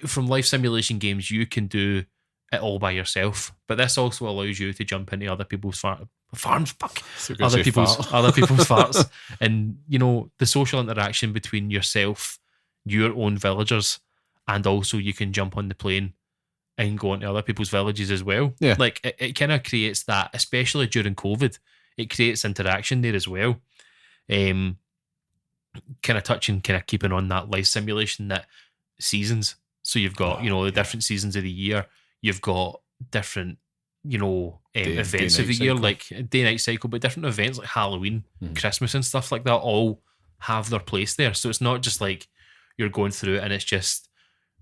From life simulation games, you can do it all by yourself, but this also allows you to jump into other people's farms. Other people's farts, and the social interaction between yourself, your own villagers, and also you can jump on the plane and go into other people's villages as well. Yeah, like it kind of creates that, especially during COVID. It creates interaction there as well. Kind of keeping on that life simulation, that seasons. So you've got the different seasons of the year. You've got different events of the year, like day-night cycle, but different events like Halloween, Christmas and stuff like that all have their place there. So it's not just like you're going through it and it's just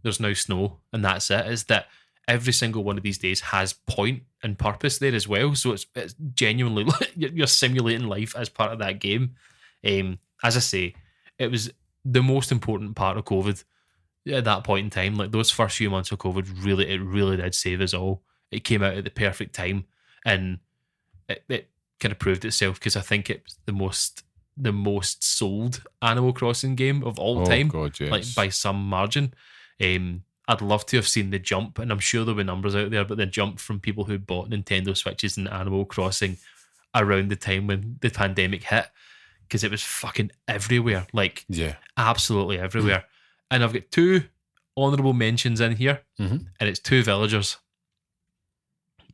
there's now snow and that's it. It's that every single one of these days has point and purpose there as well. So it's genuinely you're simulating life as part of that game. As I say, it was the most important part of COVID at that point in time. Like those first few months of COVID, it really did save us all. It came out at the perfect time, and it kind of proved itself, because I think it's the most sold Animal Crossing game of all time. God, yes. Like by some margin. I'd love to have seen the jump, and I'm sure there'll be numbers out there, but the jump from people who bought Nintendo Switches and Animal Crossing around the time when the pandemic hit, because it was fucking everywhere. Like, absolutely everywhere. And I've got 2 honourable mentions in here, and it's 2 villagers.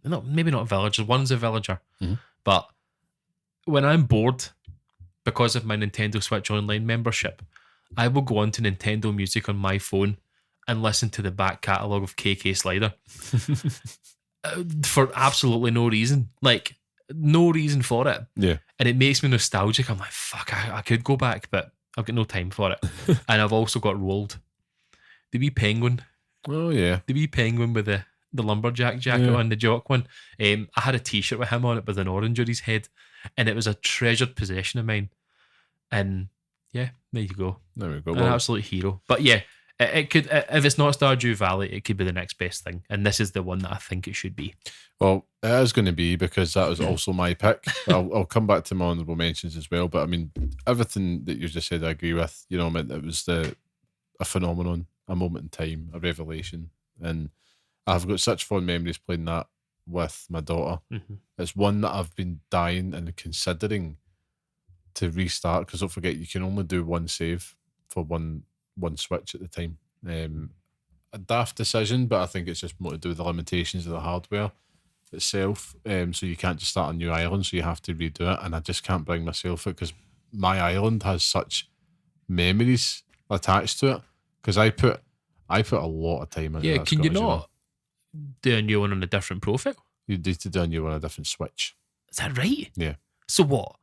No, maybe not villagers. One's a villager. But when I'm bored, because of my Nintendo Switch Online membership, I will go onto Nintendo Music on my phone and listen to the back catalogue of KK Slider for absolutely no reason. Like, no reason for it. Yeah. And it makes me nostalgic. I'm like, fuck, I could go back, but I've got no time for it. And I've also got Rolled. The wee penguin. Oh, yeah. The wee penguin with the lumberjack jacket on, the jock one. I had a t-shirt with him on it with an orange on his head, and it was a treasured possession of mine. And yeah, there you go. There we go. An absolute hero. But yeah, it could, if it's not Stardew Valley, it could be the next best thing. And this is the one that I think it should be. Well, it is going to be, because that was also my pick. I'll come back to my honourable mentions as well. But I mean, everything that you just said, I agree with. You know, I mean, it was a phenomenon, a moment in time, a revelation. And I've got such fond memories playing that with my daughter. Mm-hmm. It's one that I've been dying and considering to restart, because don't forget, you can only do one save for one Switch at the time. A daft decision, but I think it's just more to do with the limitations of the hardware itself. So you can't just start a new island, so you have to redo it, and I just can't bring myself to it, because my island has such memories attached to it, because I put a lot of time into Yeah, that. can you not do a new one on a different profile? You need to do a new one on a different Switch. Is that right? Yeah. So what?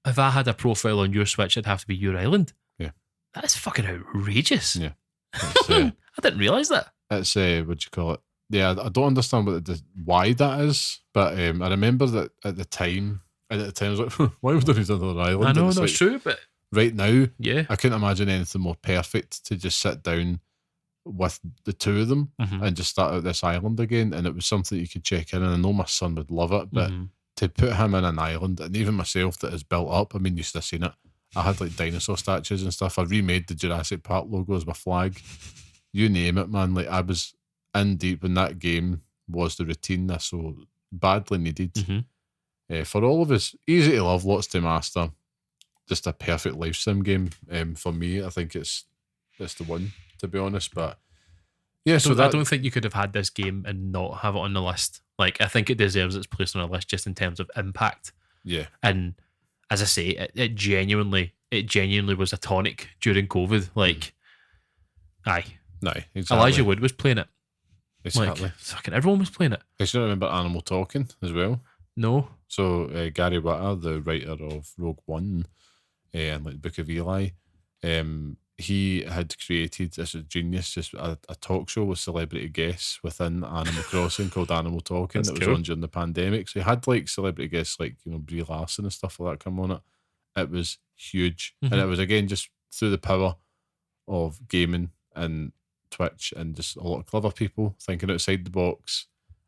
If I had a profile on your Switch, it'd have to be your island? Yeah. That's fucking outrageous. Yeah. I didn't realise that. It's what you call it? Yeah, I don't understand why that is, but I remember that at the time, I was like, why would there be another island? I know, that's that's true, but right now, yeah, I couldn't imagine anything more perfect to just sit down with the two of them and just start out this island again. And it was something you could check in, and I know my son would love it, but to put him in an island, and even myself that is built up, I mean, you should have seen it. I had like dinosaur statues and stuff. I remade the Jurassic Park logo as my flag. You name it, man. Like, I was in deep, and that game was the routine I so badly needed. For all of us, easy to love, lots to master. Just a perfect life sim game. For me, I think it's the one, to be honest. But yeah, I don't think you could have had this game and not have it on the list. Like, I think it deserves its place on the list just in terms of impact. Yeah. And as I say, it genuinely was a tonic during COVID. Like, aye. No, exactly. Elijah Wood was playing it. Exactly. Like, fucking everyone was playing it. I should remember Animal Talking as well. No. So Gary Whitta, the writer of Rogue One and like Book of Eli, he had created, this is genius, just a talk show with celebrity guests within Animal Crossing called Animal Talking. That's that was cool. on during the pandemic. So he had like celebrity guests like, you know, Brie Larson and stuff like that come on it. It was huge. And it was, again, just through the power of gaming and Twitch and just a lot of clever people thinking outside the box.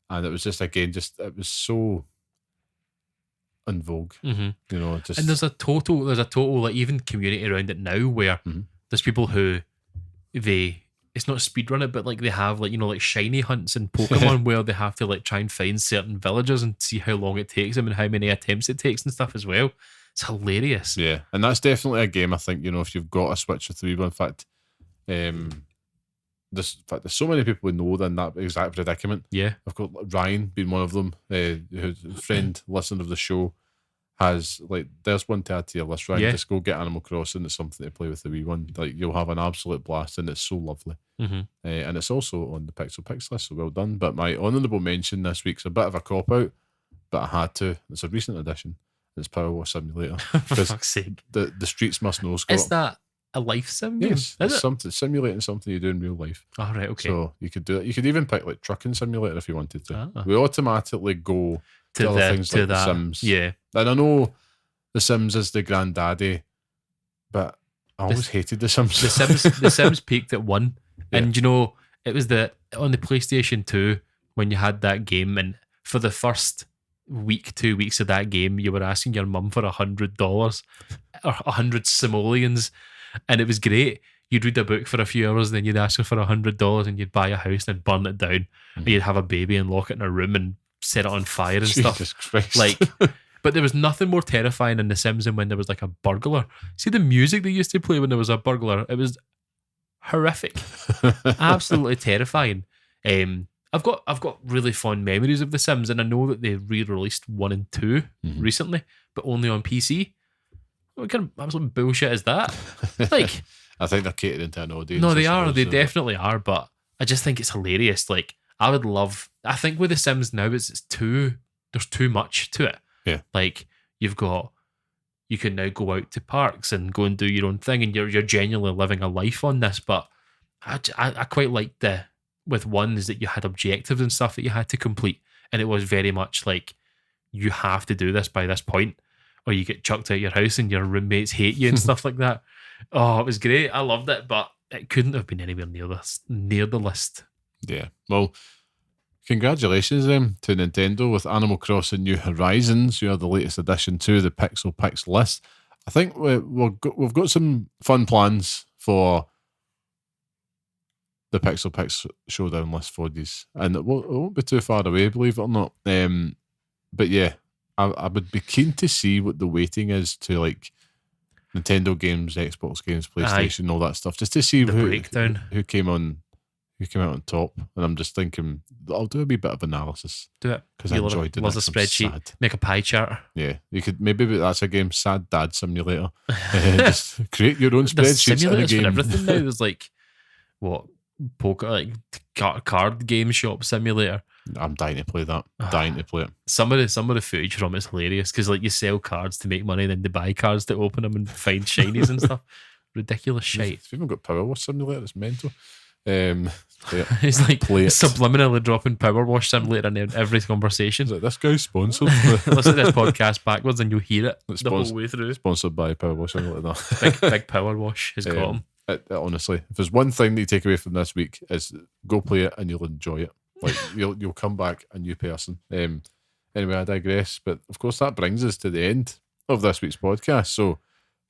And it was just, again, it was so in vogue. You know, just, and there's a total like even community around it now where there's people who it's not speedrun it, but like they have like, you know, like shiny hunts in Pokemon where they have to like try and find certain villagers and see how long it takes them and how many attempts it takes and stuff as well. It's hilarious. Yeah, and that's definitely a game, I think, you know, if you've got a Switch or 3, but in fact, there's so many people we know in that exact predicament. Yeah. I've got Ryan being one of them, who's a friend, listener of the show, has like, there's one to add to your list, Ryan. Just go get Animal Crossing. It's something to play with the wee one. Like, you'll have an absolute blast, and it's so lovely. And it's also on the Pixel Picks list, so well done. But my honourable mention this week's a bit of a cop-out, but I had to. It's a recent addition. It's Power Wash Simulator. For fuck's sake. The streets must know, Scott. Is that a life sim game? Yes, it's simulating something you do in real life. Oh, right, okay. So you could do it. You could even pick like Trucking Simulator if you wanted to. We automatically go to other things like The Sims. Yeah. And I know The Sims is the granddaddy, but I always hated The Sims. The Sims peaked at 1. And you know, it was on the PlayStation 2 when you had that game, and for the first 2 weeks of that game, you were asking your mum for $100 or 100 simoleons, and it was great. You'd read a book for a few hours, then you'd ask her for $100 and you'd buy a house and burn it down. And you'd have a baby and lock it in a room and set it on fire and stuff. Jesus Christ. Like, but there was nothing more terrifying in The Sims than when there was like a burglar. See the music they used to play when there was a burglar? It was horrific. Absolutely terrifying. I've got really fond memories of The Sims, and I know that they re-released 1 and 2 recently, but only on PC. What kind of absolute bullshit is that? Like, I think they're catering to an audience. no, I they are. suppose, They so. definitely are. But I just think it's hilarious. Like, I think with The Sims now, there's too much to it. Yeah. Like, you can now go out to parks and go and do your own thing, and you're genuinely living a life on this. But I quite liked with ones that you had objectives and stuff that you had to complete, and it was very much like you have to do this by this point, or you get chucked out of your house and your roommates hate you and stuff like that. Oh, it was great. I loved it, but it couldn't have been anywhere near the list. Yeah. Well, congratulations then to Nintendo with Animal Crossing New Horizons. You are the latest addition to the Pixel Picks list. I think we've got some fun plans for the Pixel Picks Showdown list for these, and it won't be too far away, believe it or not. But yeah, I would be keen to see what the weighting is to like Nintendo games, Xbox games, PlayStation, all that stuff, just to see The breakdown. who came out on top. And I'm just thinking I'll do a wee bit of analysis. Do it because I enjoyed it. Loves a spreadsheet. Sad. Make a pie chart. Yeah, you could maybe that's a game. Sad Dad Simulator. Just create your own There's spreadsheets in a simulators game. for everything now. There's like poker, like card game shop simulator. I'm dying to play that. Dying to play it. Some of the footage from it's hilarious because like you sell cards to make money, then they buy cards to open them and find shinies and stuff. Ridiculous shit. If you've even got Power Wash Simulator, it's mental. Play it. It's like Play it. subliminally dropping Power Wash Simulator in every conversation. It's like, this guy's sponsored. Listen to this podcast backwards and you'll hear it It's the whole way through. Sponsored by Power Wash Simulator. Big Power Wash has got him. Honestly, if there's one thing that you take away from this week is go play it and you'll enjoy it. Like you'll come back a new person. Anyway, I digress. But of course, that brings us to the end of this week's podcast. So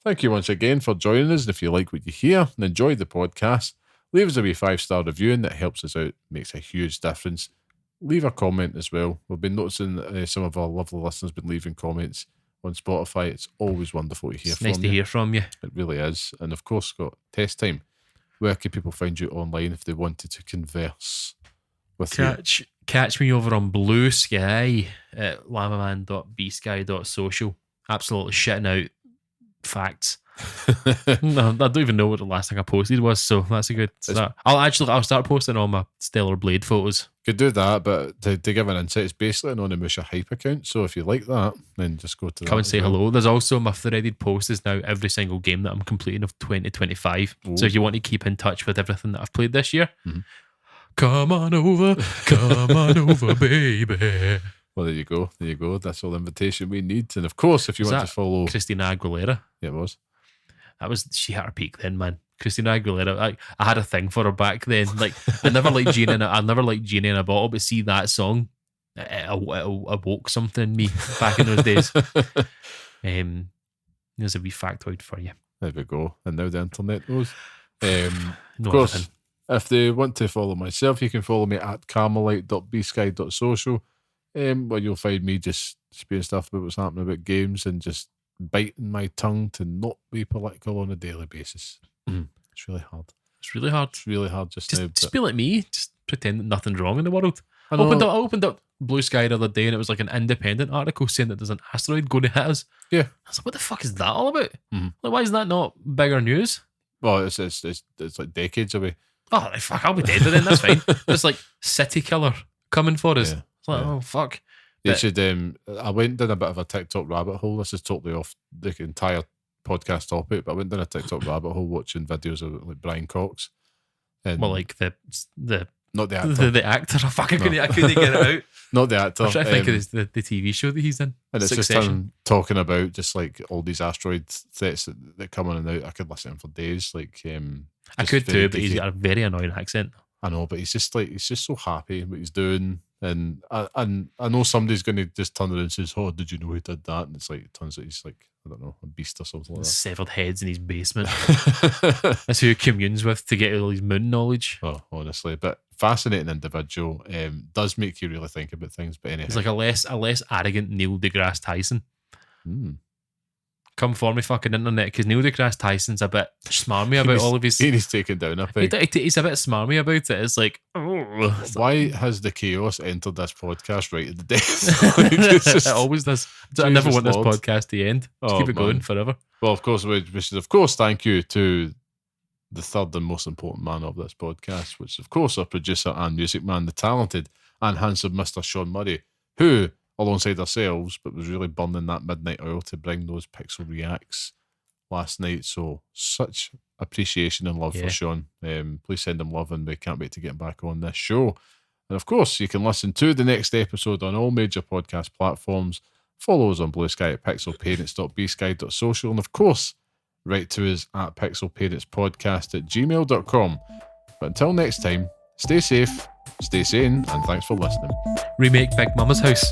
thank you once again for joining us. And if you like what you hear and enjoyed the podcast, leave us a wee 5-star review, and that helps us out. Makes a huge difference. Leave a comment as well. We've been noticing some of our lovely listeners been leaving comments on Spotify. It's always wonderful to hear It's from nice to hear from you. It really is. And of course, Scott, test time. Where can people find you online if they wanted to converse with you? Catch me over on Blue Sky at lamaman.bsky.social. Absolutely shitting out facts. No, I don't even know what the last thing I posted was, so that's a good start. I'll start posting all my Stellar Blade photos. Could do that, but to give an insight, it's basically an Onimusha hype account. So if you like that, then just go to that. Come and say hello. There's also my threaded post is now every single game that I'm completing of 2025. Ooh. So if you want to keep in touch with everything that I've played this year, come on over, baby. Well, there you go. That's all the invitation we need. And of course, if you want to follow Christina Aguilera. Yeah, it was. She had her peak then, man. Christina Aguilera. I had a thing for her back then. Like I never liked Genie in a bottle, but see that song, it awoke something in me back in those days. There's a wee factoid for you. There we go. And now the internet knows. Of No course, nothing. if they want to follow myself, you can follow me at carmelite.bsky.social, where you'll find me just spewing stuff about what's happening about games and just biting my tongue to not be political on a daily basis. It's really hard. It's really hard. It's really hard just now. Just be like me. Just pretend that nothing's wrong in the world. I know. opened up Blue Sky the other day and it was like an independent article saying that there's an asteroid going to hit us. Yeah. I was like, what the fuck is that all about? Like, why is that not bigger news? Well, it's like decades away. Oh, like, fuck, I'll be dead then. That's fine. It's like city killer coming for us. Yeah. It's like, Yeah. oh, fuck. They should. I went down a bit of a TikTok rabbit hole. This is totally off the entire podcast topic, but I went down a TikTok rabbit hole watching videos of like Brian Cox. And Well, like the not the actor. the actor. Oh, fuck, I couldn't get it out. Not the actor. I'm trying to think of the TV show that he's in. And it's just him talking about just like all these asteroid threats that come in and out. I could listen to him for days. Like I just could very too, but he's geeky. got a very annoying accent. I know, but he's just so happy what he's doing. And I know somebody's going to just turn around and says, "Oh, did you know he did that?" And it's like it turns out he's like, I don't know, a beast or something like Severed heads in his basement. that. That's who he communes with to get all his moon knowledge. Oh, honestly, but fascinating individual. Does make you really think about things. But anyhow, He's like a less arrogant Neil deGrasse Tyson. Come for me, fucking internet, because Neil deGrasse Tyson's a bit smarmy about all of his. he's taken down a peg. He's a bit smarmy about it. It's like, oh. Why has the chaos entered this podcast right at the death? It always does. I never want this Lord. podcast to end. Just Oh, keep it going man. forever. Well, of course, we should, of course, thank you to the third and most important man of this podcast, which is, of course, our producer and music man, the talented and handsome Mr. Sean Murray, who, alongside ourselves, but was really burning that midnight oil to bring those Pixel Reacts last night. So, such appreciation and love for Sean. Please send him love, and we can't wait to get him back on this show. And of course, you can listen to the next episode on all major podcast platforms. Follow us on Blue Sky at pixelparents.bsky.social, and of course, write to us at pixelparentspodcast@gmail.com. But until next time, stay safe, stay sane, and thanks for listening. Remake Big Mama's House.